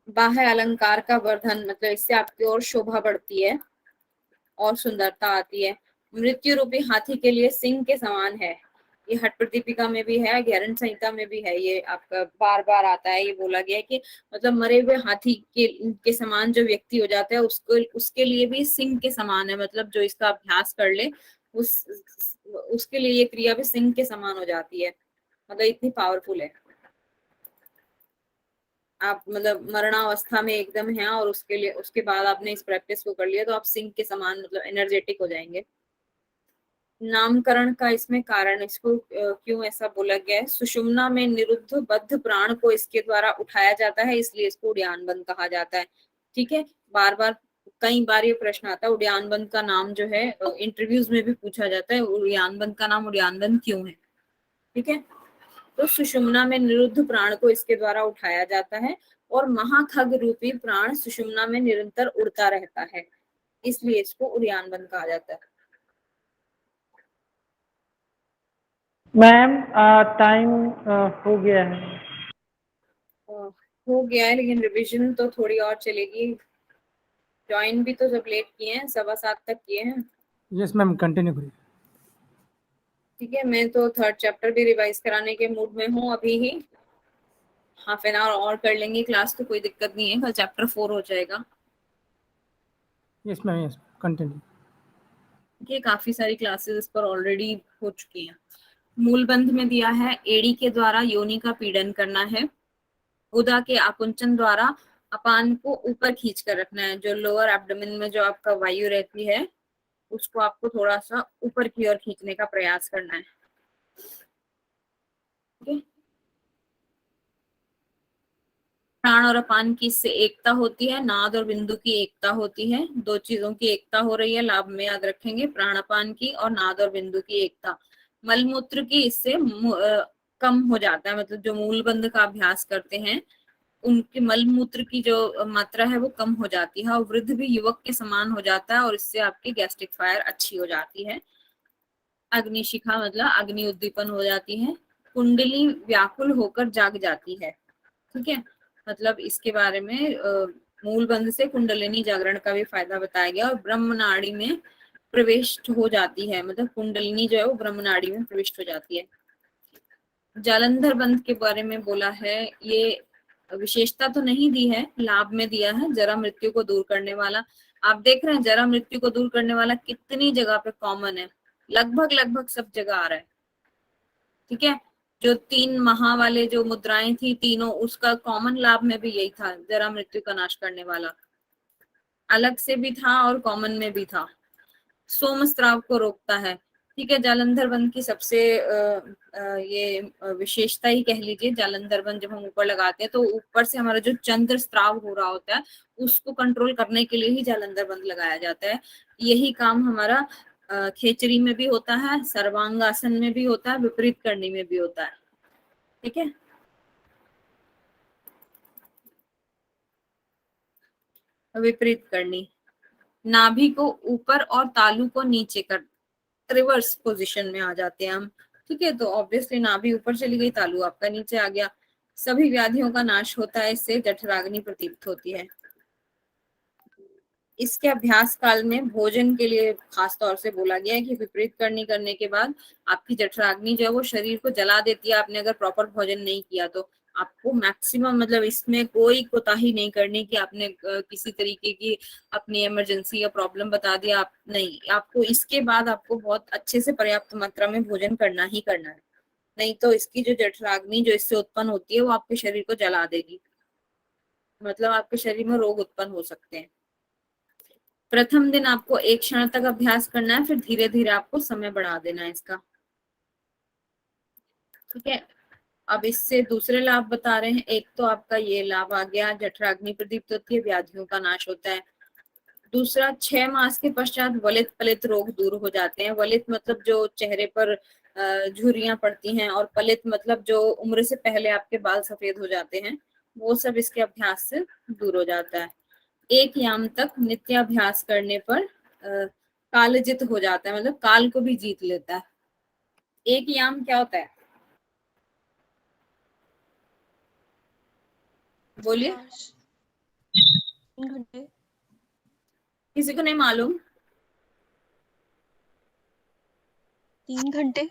बाह्य अलंकार का वर्धन, मतलब इससे आपकी और शोभा बढ़ती है और सुंदरता आती है। मृत्यु रूपी हाथी के लिए सिंह के समान है, ये हठ प्रदीपिका में भी है, ग्यारहण संहिता में भी है, ये आपका बार बार आता है। ये बोला गया है कि मतलब मरे हुए हाथी के समान जो व्यक्ति हो जाता है उसको, उसके लिए भी सिंह के समान है, मतलब जो इसका अभ्यास कर ले उसके लिए ये क्रिया भी सिंह के समान हो जाती है, मतलब इतनी पावरफुल है। आप मतलब मरणावस्था में एकदम हैं और उसके लिए, उसके बाद आपने इस प्रैक्टिस को कर लिया तो आप सिंह के समान मतलब एनर्जेटिक हो जाएंगे। नामकरण का इसमें कारण, इसको क्यों ऐसा बोला गया है, सुषुम्ना में निरुद्ध बद्ध प्राण को इसके द्वारा उठाया जाता है, इसलिए इसको उद्यान बंध कहा जाता है। ठीक है, बार बार कई बार ये प्रश्न आता है उद्यान बंध का नाम जो है, इंटरव्यूज में भी पूछा जाता है उद्यान बंध का नाम उद्यान बंध क्यों है। ठीक है, तो सुषुम्ना में निरुद्ध प्राण को इसके द्वारा उठाया जाता है, और महाखग रूपी प्राण सुषुम्ना में निरंतर उड़ता रहता है, इसलिए इसको उद्यान बंध कहा जाता है। मैम टाइम हो गया है। हो गया है, लेकिन रिवीजन तो थोड़ी और चलेगी। ज्वाइन भी तो सब लेट किए हैं, 7:15 तक किए हैं। यस मैम, कंटिन्यू करिए। ठीक है, मैं तो 3rd चैप्टर भी रिवाइज कराने के मूड में हूँ अभी ही। हाफ एन आवर और कर लेंगे क्लास, तो कोई दिक्कत नहीं है, कल चैप्टर 4 हो जाएगा। Yes ma'am, yes, continue. ये काफी सारी क्लासेस इस पर ऑलरेडी हो चुकी हैं। मूल बंध में दिया है एड़ी के द्वारा योनि का पीड़न करना है, उदा के आकुंचन द्वारा अपान को ऊपर खींच कर रखना है, जो लोअर एब्डोमेन में जो आपका वायु रहती है उसको आपको थोड़ा सा ऊपर की ओर खींचने का प्रयास करना है। okay? प्राण और अपान की इससे एकता होती है, नाद और बिंदु की एकता होती है, दो चीजों की एकता हो रही है, लाभ में याद रखेंगे, प्राणापान की और नाद और बिंदु की एकता। मलमूत्र की इससे कम हो जाता है, मतलब जो मूल बंध का अभ्यास करते हैं उनके मलमूत्र की जो मात्रा है वो कम हो जाती है, और वृद्ध भी युवक के समान हो जाता है, और इससे आपकी गैस्ट्रिक फायर अच्छी हो जाती है। अग्निशिखा मतलब अग्नि उद्दीपन हो जाती है, कुंडली व्याकुल होकर जाग जाती है। ठीक है, मतलब इसके बारे में मूल बंध से कुंडलिनी जागरण का भी फायदा बताया गया, और ब्रह्म नाड़ी में प्रविष्ट हो जाती है, मतलब कुंडलिनी जो है वो ब्रह्म नाड़ी में प्रविष्ट हो जाती है। जालंधर बंध के बारे में बोला है, ये विशेषता तो नहीं दी है, लाभ में दिया है, जरा मृत्यु को दूर करने वाला। आप देख रहे हैं जरा मृत्यु को दूर करने वाला कितनी जगह पे कॉमन है, लगभग लगभग सब जगह आ रहा है। ठीक है, जो 3 महा वाले जो मुद्राएं थी तीनों, उसका कॉमन लाभ में भी यही था, जरा मृत्यु का नाश करने वाला, अलग से भी था और कॉमन में भी था। सोमस्त्राव को रोकता है, ठीक है, जालंधर बंध की सबसे ये विशेषता ही कह लीजिए। जालंधर बंध जब हम ऊपर लगाते हैं तो ऊपर से हमारा जो चंद्र स्त्राव हो रहा होता है उसको कंट्रोल करने के लिए ही जालंधर बंध लगाया जाता है। यही काम हमारा खेचरी में भी होता है, सर्वांगासन में भी होता है, विपरीत करनी में भी होता है। ठीक है, विपरीत करनी, नाभि को ऊपर और तालू को नीचे कर रिवर्स पोजीशन में आ जाते हैं हम। ठीक है, तो ऑब्वियसली नाभि ऊपर चली गई, तालू आपका नीचे आ गया। सभी व्याधियों का नाश होता है, इससे जठराग्नि प्रदीप्त होती है। इसके अभ्यास काल में भोजन के लिए खास तौर से बोला गया है कि विपरीत करने के बाद आपकी जठराग्नि जो है वो शरीर को जला देती है। आपने अगर प्रॉपर भोजन नहीं किया तो आपको मैक्सिमम, मतलब इसमें कोई कोताही नहीं करनी कि आपने किसी तरीके की अपनी इमरजेंसी या प्रॉब्लम बता दिया। आप नहीं, आपको इसके बाद आपको बहुत अच्छे से पर्याप्त मात्रा में भोजन करना ही करना है, नहीं तो इसकी जो जठराग्नि जो इससे उत्पन्न होती है वो आपके शरीर को जला देगी, मतलब आपके शरीर में रोग उत्पन्न हो सकते हैं। प्रथम दिन आपको 1 क्षण तक अभ्यास करना है, फिर धीरे धीरे आपको समय बढ़ा देना है इसका। ठीक है, अब इससे दूसरे लाभ बता रहे हैं। एक तो आपका ये लाभ आ गया, जठराग्नि प्रदीप्त होती है, व्याधियों का नाश होता है। दूसरा, 6 मास के पश्चात वलित पलित रोग दूर हो जाते हैं। वलित मतलब जो चेहरे पर झुर्रियां पड़ती हैं, और पलित मतलब जो उम्र से पहले आपके बाल सफेद हो जाते हैं, वो सब इसके अभ्यास से दूर हो जाता है। 1 याम तक नित्याभ्यास करने पर कालजित हो जाता है, मतलब काल को भी जीत लेता है। 1 याम क्या होता है, बोलिए, 3 घंटे। किसी को नहीं मालूम? 3 घंटे।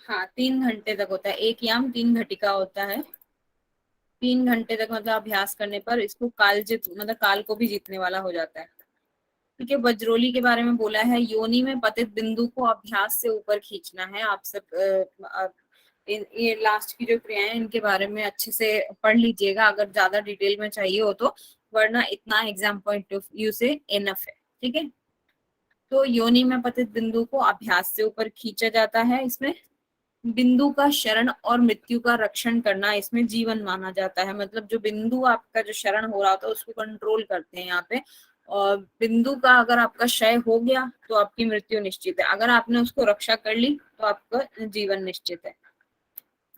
हाँ, 3 घंटे तक होता है। 1 याम 3 घटिका होता है। 3 घंटे तक मतलब अभ्यास करने पर इसको कालजित, मतलब काल को भी जीतने वाला हो जाता है। ठीक है, वज्रोली के बारे में बोला है, योनि में पतित बिंदु को अभ्यास से ऊपर खींचना है। आप सब ये लास्ट की जो क्रियाएं इनके बारे में अच्छे से पढ़ लीजिएगा अगर ज्यादा डिटेल में चाहिए हो तो, वरना इतना एग्जाम पॉइंट ऑफ व्यू से इनफ है। ठीक है, तो योनि में पतित बिंदु को अभ्यास से ऊपर खींचा जाता है। इसमें बिंदु का शरण और मृत्यु का रक्षण करना इसमें जीवन माना जाता है। मतलब जो बिंदु आपका जो शरण हो रहा होता है उसको कंट्रोल करते हैं यहाँ पे, और बिंदु का अगर आपका क्षय हो गया तो आपकी मृत्यु निश्चित है, अगर आपने उसको रक्षा कर ली तो आपका जीवन निश्चित है।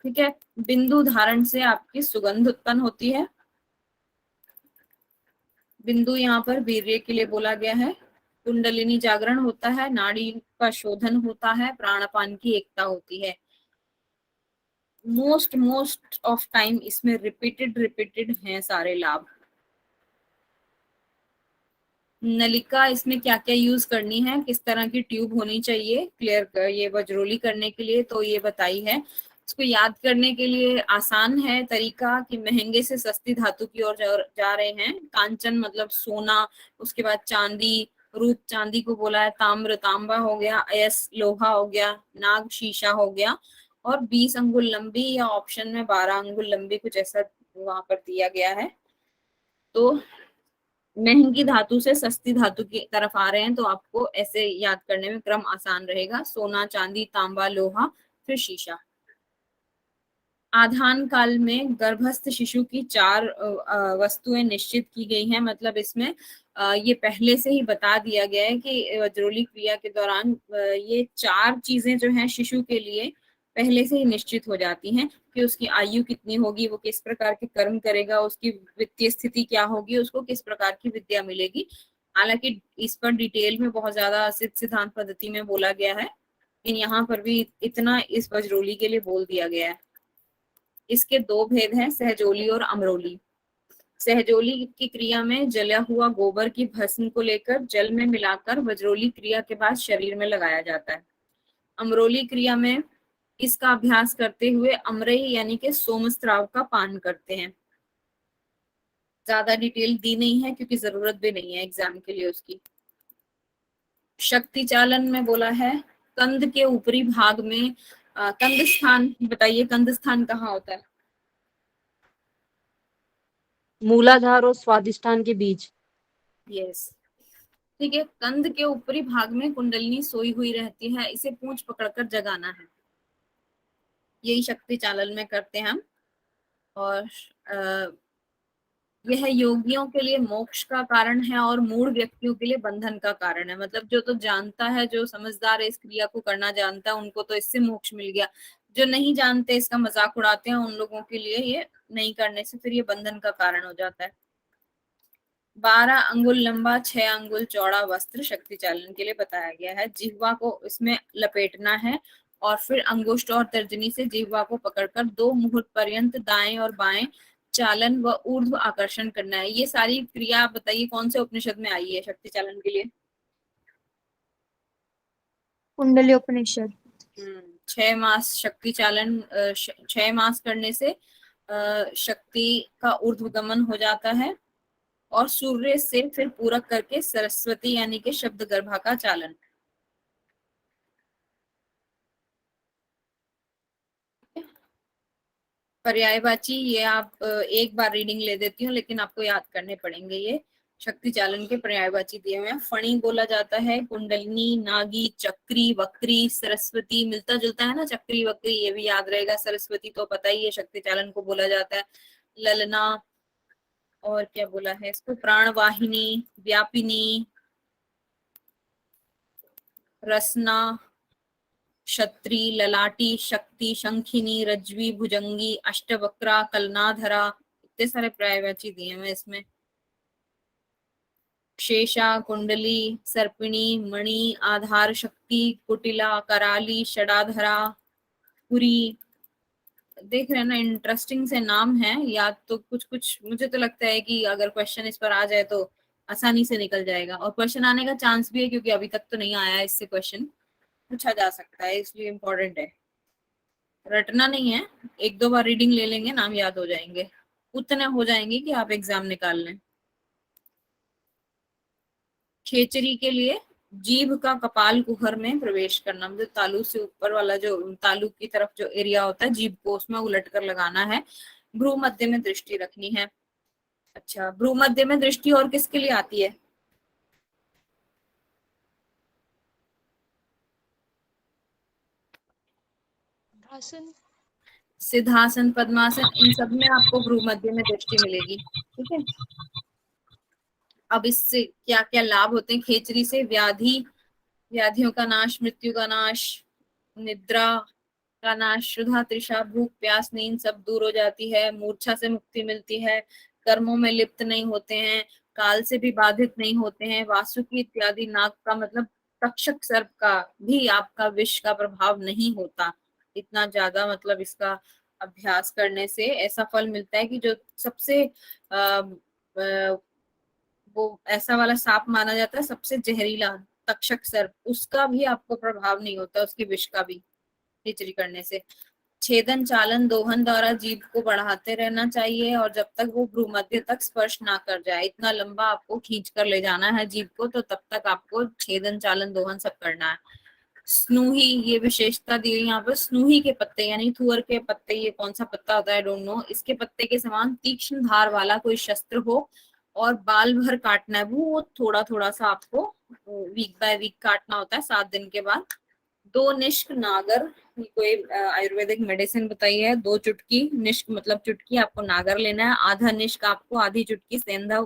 ठीक है, बिंदु धारण से आपकी सुगंध उत्पन्न होती है। बिंदु यहाँ पर वीर्य के लिए बोला गया है। कुंडलिनी जागरण होता है, नाड़ी का शोधन होता है, प्राणापान की एकता होती है। मोस्ट ऑफ टाइम इसमें रिपीटेड हैं सारे लाभ। नलिका इसमें क्या क्या यूज करनी है, किस तरह की ट्यूब होनी चाहिए क्लियर ये वज्रोली करने के लिए, तो ये बताई है। इसको याद करने के लिए आसान है तरीका कि महंगे से सस्ती धातु की ओर जा रहे हैं। कांचन मतलब सोना, उसके बाद चांदी, रूप चांदी को बोला है, ताम्र तांबा हो गया, अयस लोहा हो गया, नाग शीशा हो गया, और 20 अंगुल लंबी या ऑप्शन में 12 अंगुल लंबी, कुछ ऐसा वहां पर दिया गया है। तो महंगी धातु से सस्ती धातु की तरफ आ रहे हैं तो आपको ऐसे याद करने में क्रम आसान रहेगा। सोना, चांदी, तांबा, लोहा, फिर शीशा। आधान काल में गर्भस्थ शिशु की 4 वस्तुएं निश्चित की गई हैं। मतलब इसमें ये पहले से ही बता दिया गया है कि वज्रोली क्रिया के दौरान ये 4 चीजें जो हैं शिशु के लिए पहले से ही निश्चित हो जाती हैं कि उसकी आयु कितनी होगी, वो किस प्रकार के कर्म करेगा, उसकी वित्तीय स्थिति क्या होगी, उसको किस प्रकार की विद्या मिलेगी। हालांकि इस पर डिटेल में बहुत ज्यादा सिद्धांत पद्धति में बोला गया है, लेकिन यहाँ पर भी इतना इस वज्रोली के लिए बोल दिया गया है। इसके 2 भेद हैं, सहजोली और अमरोली। सहजोली की क्रिया में जला हुआ गोबर की भस्म को लेकर जल में मिलाकर वज्रोली क्रिया के बाद शरीर में लगाया जाता है। अमरोली क्रिया में इसका अभ्यास करते हुए अमरई यानी कि सोमस्त्राव का पान करते हैं। ज्यादा डिटेल दी नहीं है क्योंकि जरूरत भी नहीं है एग्जाम के लिए उसकी। शक्ति चालन में बोला है, कंद के ऊपरी भाग में कंद स्थान, बताइए कंद स्थान कहाँ होता है? मूलाधार और स्वादिष्ठान के बीच। यस, ठीक है, कंध के ऊपरी भाग में कुंडलिनी सोई हुई रहती है, इसे पूंछ पकड़कर जगाना है। यही शक्ति चालन में करते हैं हम। और यह योगियों के लिए मोक्ष का कारण है और मूढ़ व्यक्तियों के लिए बंधन का कारण है। मतलब जो तो जानता है, जो समझदार है, इस क्रिया को करना जानता है, उनको तो इससे मोक्ष मिल गया। जो नहीं जानते, इसका मजाक उड़ाते हैं, उन लोगों के लिए ये नहीं करने से फिर ये बंधन का कारण हो जाता है। 12 अंगुल लंबा 6 अंगुल चौड़ा वस्त्र शक्ति चालन के लिए बताया गया है। जिह्वा को इसमें लपेटना है और फिर अंगुष्ठ और तर्जनी से जिह्वा को पकड़कर 2 मुहूर्त पर्यंत दाएं और बाएं चालन व ऊर्ध्व आकर्षण करना है। ये सारी क्रिया आप बताइए कौन से उपनिषद में आई है शक्ति चालन के लिए? कुंडली उपनिषद। 6 मास शक्ति चालन 6 मास करने से शक्ति का ऊर्ध्वगमन हो जाता है और सूर्य से फिर पूरक करके सरस्वती यानी कि शब्द गर्भा का चालन। पर्यायवाची ये आप एक बार रीडिंग ले देती हूँ, लेकिन आपको याद करने पड़ेंगे। ये शक्ति चालन के पर्यायवाची दिए हुए हैं। फणी बोला जाता है, कुंडलिनी, नागी, चक्री, वक्री, सरस्वती, मिलता जुलता है ना चक्री वक्री, ये भी याद रहेगा। सरस्वती तो पता ही है शक्ति चालन को बोला जाता है। ललना, और क्या बोला है इसको, प्राणवाहिनी, व्यापिनी, रसना, क्षत्री, ललाटी, शक्ति, शंखिनी, रज्वी, भुजंगी, अष्टवक्रा, कलनाधरा, इतने सारे पर्यायवाची दिए हुए इसमें। शेषा, कुंडली, सर्पिणी, मणि, आधार शक्ति, कुटिला, कराली, षडाधरा, पुरी। देख रहे हैं ना, इंटरेस्टिंग से नाम है। याद तो कुछ कुछ, मुझे तो लगता है कि अगर क्वेश्चन इस पर आ जाए तो आसानी से निकल जाएगा, और क्वेश्चन आने का चांस भी है क्योंकि अभी तक तो नहीं आया है, इससे क्वेश्चन पूछा जा सकता है, इसलिए इम्पोर्टेंट है। रटना नहीं है, 1-2 बार रीडिंग ले लेंगे, नाम याद हो जाएंगे, उतने हो जाएंगे कि आप एग्जाम निकाल लें। खेचरी के लिए जीभ का कपाल कुहर में प्रवेश करना, मतलब तालू से ऊपर वाला जो तालू की तरफ जो एरिया होता है, जीभ को उसमें उलट कर लगाना है। भ्रू मध्य में दृष्टि रखनी है। अच्छा, भ्रू मध्य में दृष्टि और किसके लिए आती है? आसन। सिद्धासन, पद्मासन, इन सब में आपको भ्रू मध्य में दृष्टि मिलेगी। ठीक है, अब इससे क्या क्या लाभ होते हैं खेचरी से? व्याधियों का नाश, मृत्यु का नाश, निद्रा का नाश, शुद्धा, तृषा, भूख, प्यास, नींद सब दूर हो जाती है। मूर्छा से मुक्ति मिलती है। कर्मों में लिप्त नहीं होते हैं। काल से भी बाधित नहीं होते हैं। वासुकी इत्यादि नाग का मतलब तक्षक सर्प का भी आपका विष का प्रभाव नहीं होता इतना ज्यादा। मतलब इसका अभ्यास करने से ऐसा फल मिलता है कि जो सबसे वो ऐसा वाला सांप माना जाता है सबसे जहरीला तक्षक सर्प, उसका भी आपको प्रभाव नहीं होता, उसकी विष का भी, खिचड़ी करने से। छेदन, चालन, दोहन द्वारा जीभ को बढ़ाते रहना चाहिए और जब तक वो भ्रूमध्य तक स्पर्श ना कर जाए, इतना लंबा आपको खींच कर ले जाना है जीभ को, तो तब तक आपको छेदन, चालन, दोहन सब करना है। स्नूही, ये विशेषता दी गई यहाँ पर। स्नूही के पत्ते यानी थुअर के पत्ते, ये कौन सा पत्ता होता है डोंट नो, इसके पत्ते के समान तीक्ष्ण धार वाला कोई शस्त्र हो और बाल भर काटना है। वो थोड़ा थोड़ा सा आपको वीक बाय वीक काटना होता है, 7 दिन के बाद। 2 निष्क नागर, कोई आयुर्वेदिक मेडिसिन बताई है। 2 चुटकी, निष्क मतलब चुटकी, आपको नागर लेना है। आधा निष्क आपको आधी चुटकी सेंधा,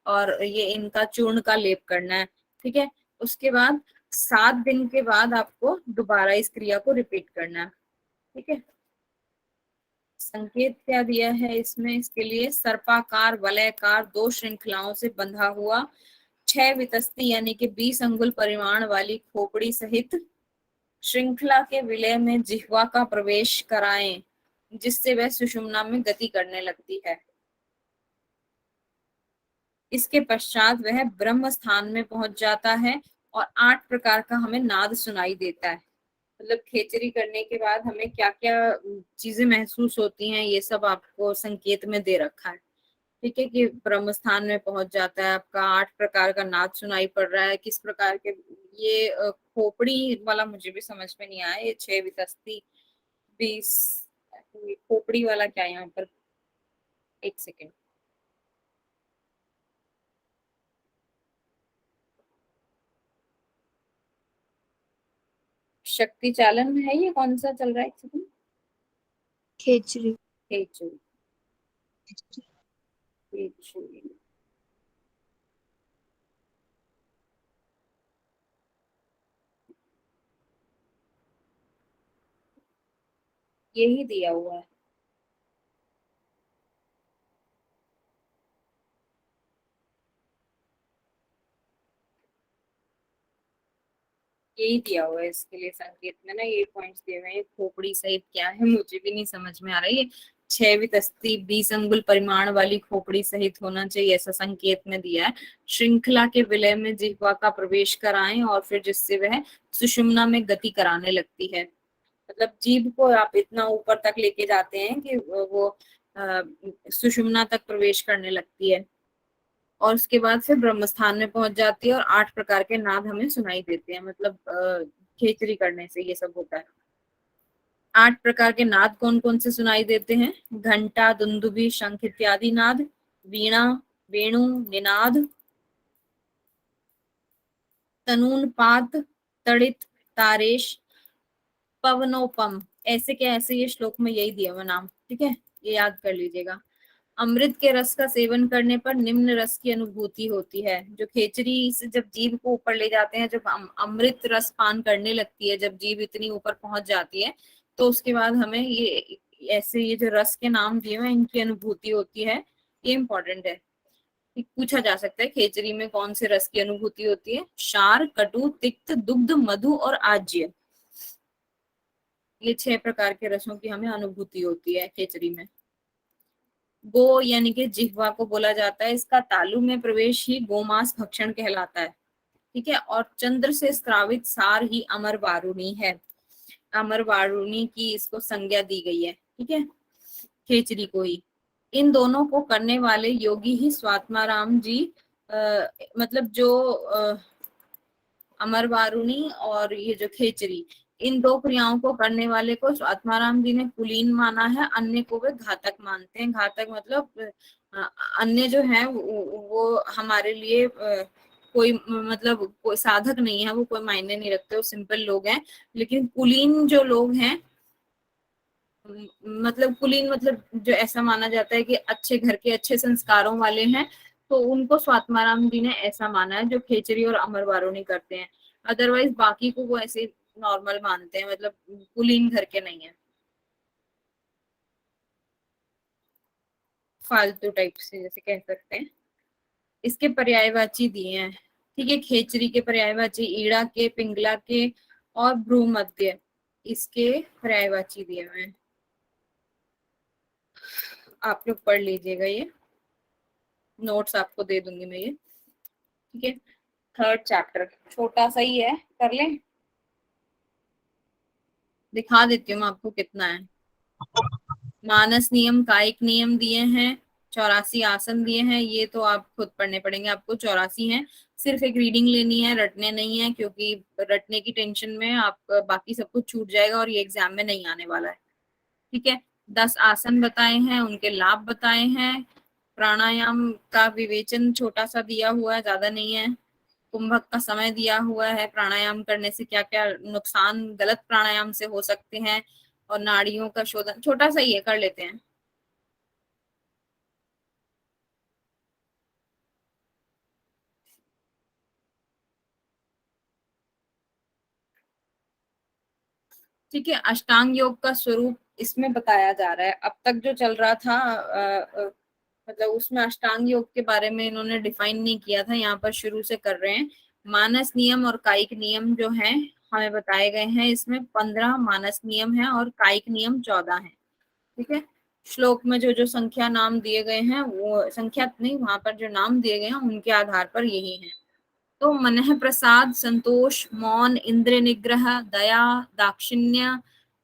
और ये इनका चूर्ण का लेप करना है। ठीक है, उसके बाद 7 दिन के बाद आपको दोबारा इस क्रिया को रिपीट करना है। ठीक है, संकेत क्या दिया है इसमें? इसके लिए सर्पाकार वलयकार 2 श्रृंखलाओं से बंधा हुआ 6 वितस्ती यानी कि 20 अंगुल परिमाण वाली खोपड़ी सहित श्रृंखला के विलय में जिह्वा का प्रवेश कराएं, जिससे वह सुषुम्ना में गति करने लगती है। इसके पश्चात वह ब्रह्म स्थान में पहुंच जाता है और 8 प्रकार का हमें नाद सुनाई देता है। मतलब खेचरी करने के बाद हमें क्या क्या चीजें महसूस होती हैं, ये सब आपको संकेत में दे रखा है। ठीक है, कि ब्रह्म स्थान में पहुंच जाता है, आपका 8 प्रकार का नाद सुनाई पड़ रहा है। किस प्रकार के, ये खोपड़ी वाला मुझे भी समझ में नहीं आया, ये 6 वितस्ती 20, खोपड़ी वाला क्या है यहाँ पर? 1 सेकेंड, शक्ति चालन है, ये कौन सा चल रहा है? एक सेकंड। खेचरी। खेचरी। खेचरी। यही दिया हुआ है। यही दिया हुआ है इसके लिए संकेत में ना, ये पॉइंट्स दिए हुए हैं। खोपड़ी सहित क्या है मुझे भी नहीं समझ में आ रहा है। ये 6 वितस्ती 20 अंगुल परिमाण वाली खोपड़ी सहित होना चाहिए, ऐसा संकेत में दिया है। श्रृंखला के विलय में जिह्वा का प्रवेश कराएं और फिर जिससे वह सुषुम्ना में गति कराने लगती है। मतलब जीभ को आप इतना ऊपर तक लेके जाते हैं कि वो सुषुम्ना तक प्रवेश करने लगती है और उसके बाद फिर ब्रह्मस्थान में पहुंच जाती है और 8 प्रकार के नाद हमें सुनाई देते हैं। मतलब खेचरी करने से ये सब होता है। 8 प्रकार के नाद कौन कौन से सुनाई देते हैं? घंटा, दुंदुभी, शंख इत्यादि नाद, वीणा, वेणु, निनाद, तनून, पात, तड़ित, तारेश, पवनोपम। ऐसे के ऐसे ये श्लोक में यही दिया हुआ नाम, ठीक है, ये याद कर लीजिएगा। अमृत के रस का सेवन करने पर निम्न रस की अनुभूति होती है। जो खेचरी से जब जीभ को ऊपर ले जाते हैं, जब अमृत रस पान करने लगती है, जब जीभ इतनी ऊपर पहुंच जाती है, तो उसके बाद हमें ये ऐसे ये जो रस के नाम दिए हुए इनकी अनुभूति होती है। ये इंपॉर्टेंट है, पूछा जा सकता है खेचरी में कौन से रस की अनुभूति होती है? क्षार, कटु, तिक्त, दुग्ध, मधु और आज्य। ये 6 प्रकार के रसों की हमें अनुभूति होती है खेचरी में। गो यानी कि जिह्वा को बोला जाता है, इसका तालु में प्रवेश ही गोमांस भक्षण कहलाता है, ठीक है। और चंद्र से स्रावित सार ही अमर वारुणी है। अमर वारुणी की इसको संज्ञा दी गई है, ठीक है, खेचरी को ही। इन दोनों को करने वाले योगी ही स्वात्माराम जी, मतलब जो अमर वारुणी और ये जो खेचरी, इन 2 क्रियाओं को करने वाले को आत्माराम जी ने कुलीन माना है, अन्य को वे घातक मानते हैं। घातक मतलब अन्य जो है वो हमारे लिए कोई मतलब कोई साधक नहीं है, वो कोई मायने नहीं रखते, वो सिंपल लोग हैं। लेकिन कुलीन जो लोग हैं, मतलब कुलीन मतलब जो ऐसा माना जाता है कि अच्छे घर के अच्छे संस्कारों वाले हैं, तो उनको स्वात्माराम जी ने ऐसा माना है, जो खेचरी और अमर वारुणी करते हैं। अदरवाइज बाकी को वो ऐसे नॉर्मल मानते हैं, मतलब कुलीन घर के नहीं है, फालतू टाइप से जैसे कह सकते हैं। इसके पर्यायवाची दिए हैं, ठीक है। खेचरी के पर्यायवाची ईड़ा के, पिंगला के और भ्रूमध्य, इसके पर्यायवाची दिए हुए हैं, आप लोग पढ़ लीजिएगा। ये नोट्स आपको दे दूंगी मैं ये, ठीक है। 3rd चैप्टर छोटा सा ही है, कर लें, दिखा देती हूँ मैं आपको कितना है। मानस नियम, कायिक नियम दिए हैं, 84 आसन दिए हैं। ये तो आप खुद पढ़ने पड़ेंगे, आपको 84 हैं। सिर्फ एक रीडिंग लेनी है, रटने नहीं है, क्योंकि रटने की टेंशन में आप बाकी सब कुछ छूट जाएगा और ये एग्जाम में नहीं आने वाला है, ठीक है। 10 आसन बताए हैं, उनके लाभ बताए हैं। प्राणायाम का विवेचन छोटा सा दिया हुआ है, ज्यादा नहीं है। कुंभक का समय दिया हुआ है, प्राणायाम करने से क्या क्या नुकसान गलत प्राणायाम से हो सकते हैं, और नाड़ियों का शोधन छोटा सा ही है, कर लेते हैं। ठीक है। अष्टांग योग का स्वरूप इसमें बताया जा रहा है। अब तक जो चल रहा था मतलब उसमें अष्टांग योग के बारे में इन्होंने डिफाइन नहीं किया था, यहाँ पर शुरू से कर रहे हैं। मानस नियम और कायिक नियम जो हैं हमें बताए गए हैं। इसमें 15 मानस नियम है और कायिक नियम 14 है, ठीक है। श्लोक में जो जो संख्या नाम दिए गए हैं, वो संख्या नहीं, वहां पर जो नाम दिए गए हैं उनके आधार पर यही है। तो मनः प्रसाद, संतोष, मौन, इंद्र निग्रह, दया, दाक्षिण्य,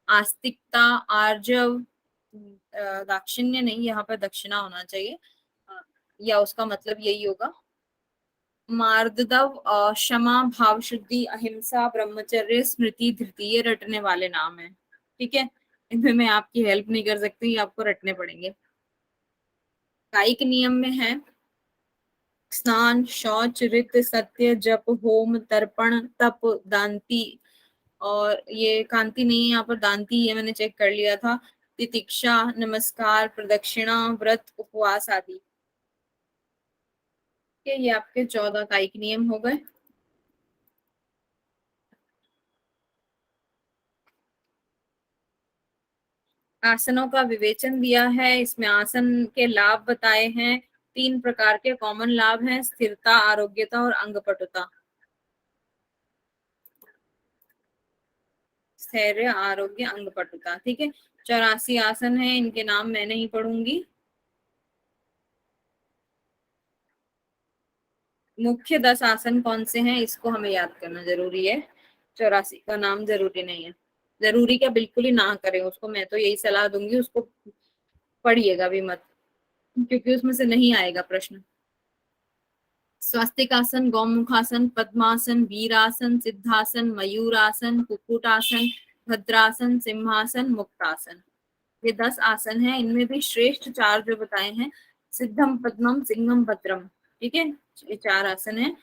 आस्तिकता, आर्जव, दाक्षिण्य नहीं, यहाँ पर दक्षिणा होना चाहिए, या उसका मतलब यही होगा, मार्दव, क्षमा, भाव शुद्धि, अहिंसा, ब्रह्मचर्य, स्मृति, धृति, ये रटने वाले नाम है, ठीक है। इनमें मैं आपकी हेल्प नहीं कर सकती, ये आपको रटने पड़ेंगे। कायिक नियम में है स्नान, शौच, रित, सत्य, जप, होम, तर्पण, तप, दांति और ये कांति नहीं है यहाँ पर, दांती, ये मैंने चेक कर लिया था। तितिक्षा, नमस्कार, प्रदक्षिणा, व्रत, उपवास आदि। ये आपके 14 कायिक नियम हो गए। आसनों का विवेचन दिया है, इसमें आसन के लाभ बताए हैं। 3 प्रकार के कॉमन लाभ हैं, स्थिरता, आरोग्यता और अंगपटुता। स्थैर्य, आरोग्य, अंगपटुता, ठीक है। 84 आसन है, इनके नाम मैं नहीं पढ़ूंगी। मुख्य 10 आसन कौन से हैं इसको हमें याद करना जरूरी है, 84 का नाम जरूरी नहीं है। जरूरी क्या, बिल्कुल ही ना करें उसको, मैं तो यही सलाह दूंगी, उसको पढ़िएगा भी मत, क्योंकि उसमें से नहीं आएगा प्रश्न। स्वस्तिकासन, गौमुखासन, पद्मासन, वीरासन, सिद्धासन, मयूरासन, कुक्कुटासन, भद्रासन, सिंहासन, मुक्तासन। ये 10 आसन है, इनमें भी श्रेष्ठ 4 जो बताए हैं, सिद्धम, पद्मम, सिंहम, भद्रम, ठीक है। ये 4 आसन है।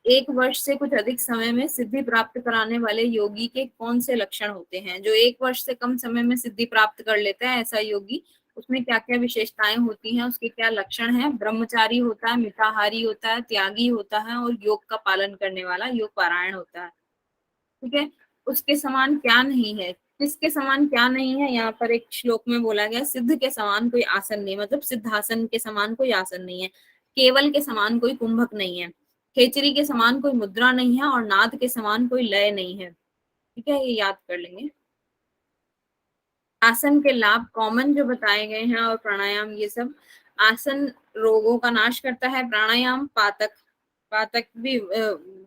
1 वर्ष से कुछ अधिक समय में सिद्धि प्राप्त कराने वाले योगी के कौन से लक्षण होते हैं? जो 1 वर्ष से कम समय में सिद्धि प्राप्त कर लेता है ऐसा योगी, उसमें क्या क्या विशेषताएं होती हैं, उसके क्या लक्षण हैं? ब्रह्मचारी होता है, मिताहारी होता है, त्यागी होता है और योग का पालन करने वाला, योग पारायण होता है, ठीक है। उसके समान क्या नहीं है? किसके समान क्या नहीं है? यहाँ पर एक श्लोक में बोला गया, सिद्ध के समान कोई आसन नहीं, मतलब सिद्धासन के समान कोई आसन नहीं है, केवल के समान कोई कुंभक नहीं है, खेचरी के समान कोई मुद्रा नहीं है और नाद के समान कोई लय नहीं है, ठीक है। ये याद कर लेंगे। आसन के लाभ कॉमन जो बताए गए हैं और प्राणायाम, ये सब। आसन रोगों का नाश करता है, प्राणायाम पातक, पातक भी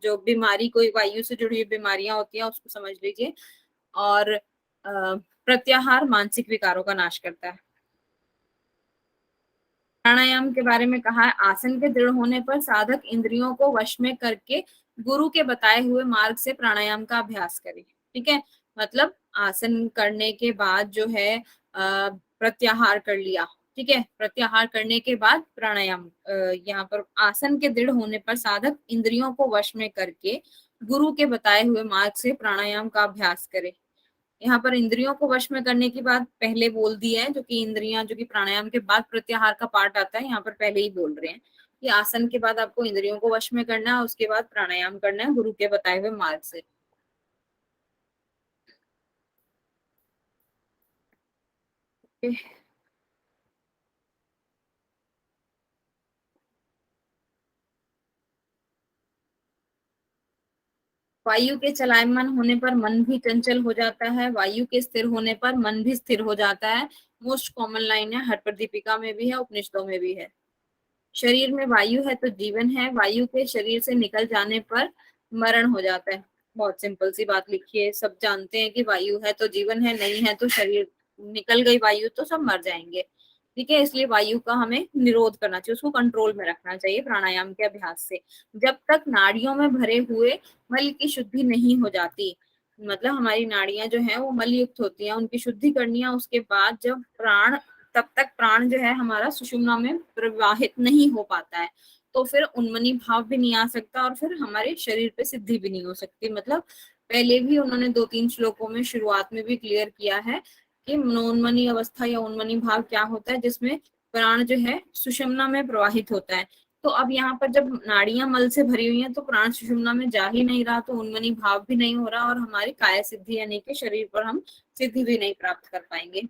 जो बीमारी, कोई वायु से जुड़ी हुई बीमारियां होती हैं उसको समझ लीजिए। और प्रत्याहार मानसिक विकारों का नाश करता है। प्राणायाम के बारे में कहा है, आसन के दृढ़ होने पर साधक इंद्रियों को वश में करके गुरु के बताए हुए मार्ग से प्राणायाम का अभ्यास करे, ठीक है। मतलब आसन करने के बाद जो है प्रत्याहार कर लिया, ठीक है। प्रत्याहार करने के बाद प्राणायाम, यहाँ पर आसन के दृढ़ होने पर साधक इंद्रियों को वश में करके गुरु के बताए हुए मार्ग से प्राणायाम का अभ्यास करे। यहाँ पर इंद्रियों को वश में करने की बात पहले बोल दी है, जो कि इंद्रियां, जो कि प्राणायाम के बाद प्रत्याहार का पार्ट आता है, यहाँ पर पहले ही बोल रहे हैं कि आसन के बाद आपको इंद्रियों को वश में करना है, उसके बाद प्राणायाम करना है गुरु के बताए हुए मार्ग से। वायु के चलायमान होने पर मन भी चंचल हो जाता है, वायु के स्थिर होने पर मन भी स्थिर हो जाता है। मोस्ट कॉमन लाइन है, हर दीपिका में भी है, उपनिषदों में भी है। शरीर में वायु है तो जीवन है, वायु के शरीर से निकल जाने पर मरण हो जाता है। बहुत सिंपल सी बात लिखी है, सब जानते हैं कि वायु है तो जीवन है, नहीं है तो शरीर, निकल गई वायु तो सब मर जाएंगे, ठीक है। इसलिए वायु का हमें निरोध करना चाहिए, उसको कंट्रोल में रखना चाहिए प्राणायाम के अभ्यास से। जब तक नाड़ियों में भरे हुए मल की शुद्धि नहीं हो जाती, मतलब हमारी नाड़ियां जो है वो मल युक्त होती हैं, उनकी शुद्धि करनी है। उसके बाद जब प्राण, तब तक प्राण जो है हमारा सुषुम्ना में प्रवाहित नहीं हो पाता है, तो फिर उन्मनी भाव भी नहीं आ सकता और फिर हमारे शरीर पे सिद्धि भी नहीं हो सकती। मतलब पहले भी उन्होंने 2-3 श्लोकों में शुरुआत में भी क्लियर किया है कि मनोन्मनी अवस्था या उन्मनी भाव क्या होता है, जिसमें प्राण जो है सुषुम्ना में प्रवाहित होता है। तो अब यहाँ पर जब नाड़ियां मल से भरी हुई हैं तो प्राण सुषुम्ना में जा ही नहीं रहा, तो उन्मनी भाव भी नहीं हो रहा और हमारी काय सिद्धि यानी कि शरीर पर हम सिद्धि भी नहीं प्राप्त कर पाएंगे।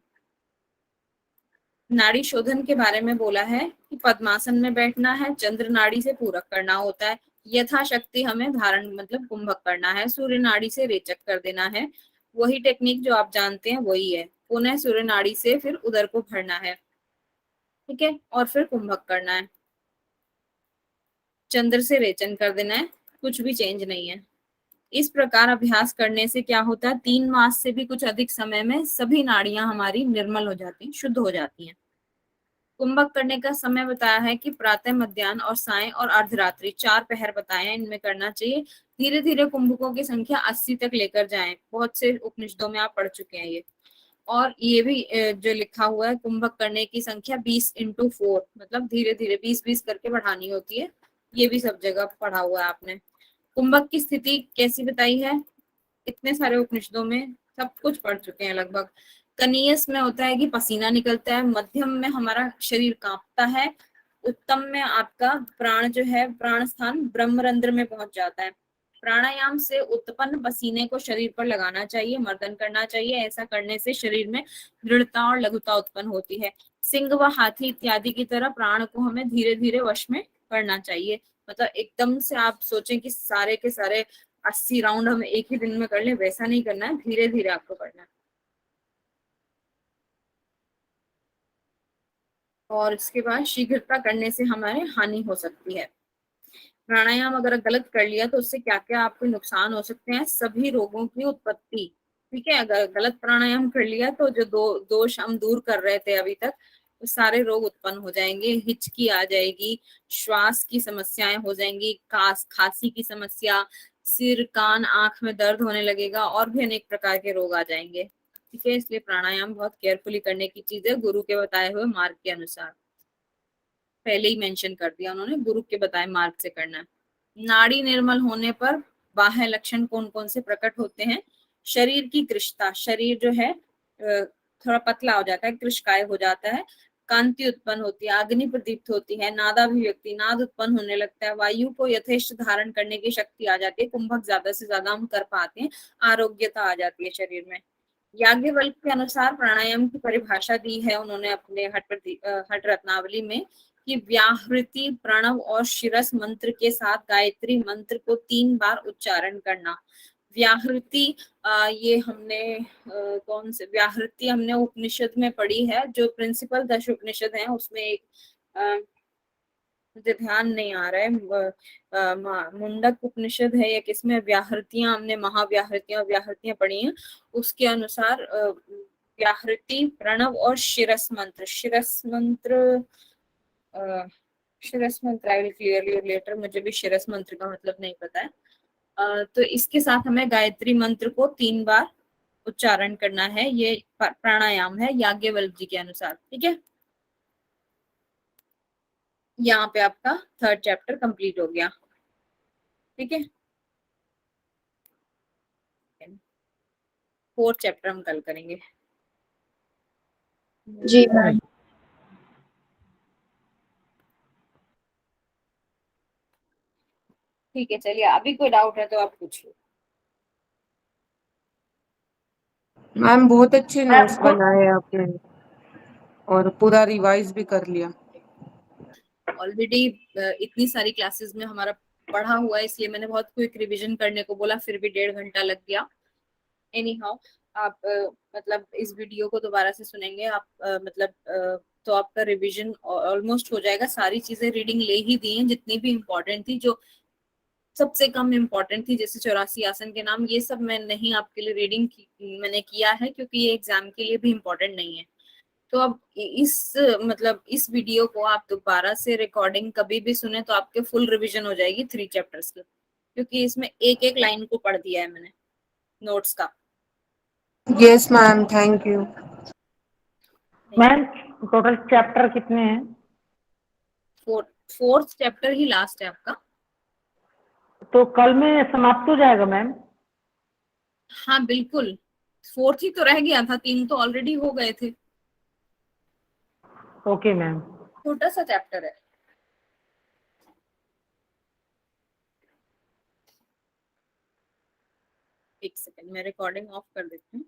नाड़ी शोधन के बारे में बोला है कि पद्मासन में बैठना है, चंद्र नाड़ी से पूरक करना होता है, यथाशक्ति हमें धारण मतलब कुंभक करना है, सूर्य नाड़ी से रेचक कर देना है, वही टेक्निक जो आप जानते हैं वही है। पुनः सूर्य नाड़ी से फिर उदर को भरना है, ठीक है, और फिर कुंभक करना है। चंद्र से रेचन कर देना है, कुछ भी चेंज नहीं है। इस प्रकार अभ्यास करने से क्या होता है, 3 मास से भी कुछ अधिक समय में सभी नाड़ियां हमारी निर्मल हो जाती हैं, शुद्ध हो जाती हैं। कुंभक करने का समय बताया है कि प्रातः, मध्याह्न और सायं और अर्धरात्रि 4 पहर बताए हैं, इनमें करना चाहिए। धीरे धीरे कुंभकों की संख्या 80 तक लेकर जाएं, बहुत से उपनिषदों में आप पढ़ चुके हैं ये। और ये भी जो लिखा हुआ है, कुंभक करने की संख्या 20x4, मतलब धीरे धीरे 20-20 करके बढ़ानी होती है, ये भी सब जगह पढ़ा हुआ है आपने। कुंभक की स्थिति कैसी बताई है, इतने सारे उपनिषदों में सब कुछ पढ़ चुके हैं लगभग। कनीयस में होता है कि पसीना निकलता है, मध्यम में हमारा शरीर कांपता है, उत्तम में आपका प्राण जो है प्राण स्थान ब्रह्मरंध्र में पहुंच जाता है। प्राणायाम से उत्पन्न पसीने को शरीर पर लगाना चाहिए, मर्दन करना चाहिए। ऐसा करने से शरीर में दृढ़ता और लघुता उत्पन्न होती है। सिंह व हाथी इत्यादि की तरह प्राण को हमें धीरे धीरे वश में करना चाहिए। मतलब एकदम से आप सोचें कि सारे के सारे 80 राउंड हम एक ही दिन में कर लें, वैसा नहीं करना है, धीरे धीरे आपको करना है। और इसके बाद शीघ्रता करने से हमारे हानि हो सकती है। प्राणायाम अगर गलत कर लिया तो उससे क्या क्या आपको नुकसान हो सकते हैं, सभी रोगों की उत्पत्ति। ठीक है, अगर गलत प्राणायाम कर लिया तो जो दोष हम दूर कर रहे थे अभी तक, तो सारे रोग उत्पन्न हो जाएंगे। हिचकी आ जाएगी, श्वास की समस्याएं हो जाएंगी, खांसी की समस्या, सिर कान आंख में दर्द होने लगेगा, और भी अनेक प्रकार के रोग आ जाएंगे। ठीक है, इसलिए प्राणायाम बहुत केयरफुली करने की चीज है, गुरु के बताए हुए मार्ग के अनुसार। पहले ही मेंशन कर दिया उन्होंने, गुरु के बताए मार्ग से करना है। नाड़ी निर्मल होने पर बाह्य लक्षण कौन कौन से प्रकट होते हैं? शरीर की कृशता, शरीर जो है थोड़ा पतला हो जाता है, कृशकाय हो जाता है। कांति उत्पन्न होती है, अग्नि प्रदीप्त होती है, नादाभिव्यक्ति, नाद उत्पन्न होने लगता है, वायु को यथेष्ट धारण करने की शक्ति आ जाती है, कुंभक ज्यादा से ज्यादा हम कर पाते हैं, आरोग्यता आ जाती है शरीर में। याज्ञवल्क्य के अनुसार प्राणायाम की परिभाषा दी है उन्होंने अपने हठ रत्नावली में, कि व्याहृति प्रणव और शिरस मंत्र के साथ गायत्री मंत्र को 3 बार उच्चारण करना। व्याहृति ये हमने कौन से व्याहृति हमने उपनिषद में पढ़ी है, जो प्रिंसिपल 10 उपनिषद हैं उसमें एक मुझे ध्यान नहीं आ रहा है, मुंडक उपनिषद है या किसमें व्याहृतियां हमने व्याहृतियां पढ़ी हैं। उसके अनुसार व्याहृति प्रणव और शिरस मंत्र आई विल क्लियरली लेटर, मुझे भी शिरस मंत्र का मतलब नहीं पता है। तो इसके साथ हमें गायत्री मंत्र को 3 बार उच्चारण करना है। ये प्राणायाम है याज्ञवल्क्य जी के अनुसार। ठीक है, यहाँ पे आपका 3rd चैप्टर कंप्लीट हो गया। ठीक है, 4th चैप्टर हम कल करेंगे। जी मैम। ठीक है, चलिए अभी कोई डाउट है तो आप पूछिए। मैम बहुत अच्छे नोट्स मैम बनाए आपने और पूरा रिवाइज भी कर लिया। ऑलरेडी इतनी सारी क्लासेस में हमारा पढ़ा हुआ है, इसलिए मैंने बहुत क्विक रिवीजन करने को बोला, फिर भी 1.5 घंटा लग गया। एनी हाउ, आप मतलब इस वीडियो को दोबारा से सुनेंगे आप, तो आपका रिवीजन ऑलमोस्ट हो जाएगा। सारी चीजें रीडिंग ले ही दी हैं, जितनी भी इम्पोर्टेंट थी, जो सबसे कम इम्पोर्टेंट थी जैसे 84 आसन के नाम, ये सब मैं नहीं आपके लिए रीडिंग मैंने किया है, क्योंकि ये एग्जाम के लिए भी इम्पोर्टेंट नहीं है। तो अब इस वीडियो को आप दोबारा से रिकॉर्डिंग कभी भी सुने तो आपके फुल रिवीजन हो जाएगी 3 चैप्टर्स की, क्योंकि इसमें एक एक लाइन को पढ़ दिया है मैंने नोट्स का। Yes ma'am, thank you. Ma'am total chapter कितने हैं? 4th चैप्टर ही लास्ट है आपका। तो कल में समाप्त हो जाएगा मैम? हाँ बिल्कुल, 4th ही तो रह गया था, 3 तो ऑलरेडी हो गए थे। Okay ma'am. छोटा सा चैप्टर है। एक सेकंड, मैं रिकॉर्डिंग ऑफ कर देती हूँ।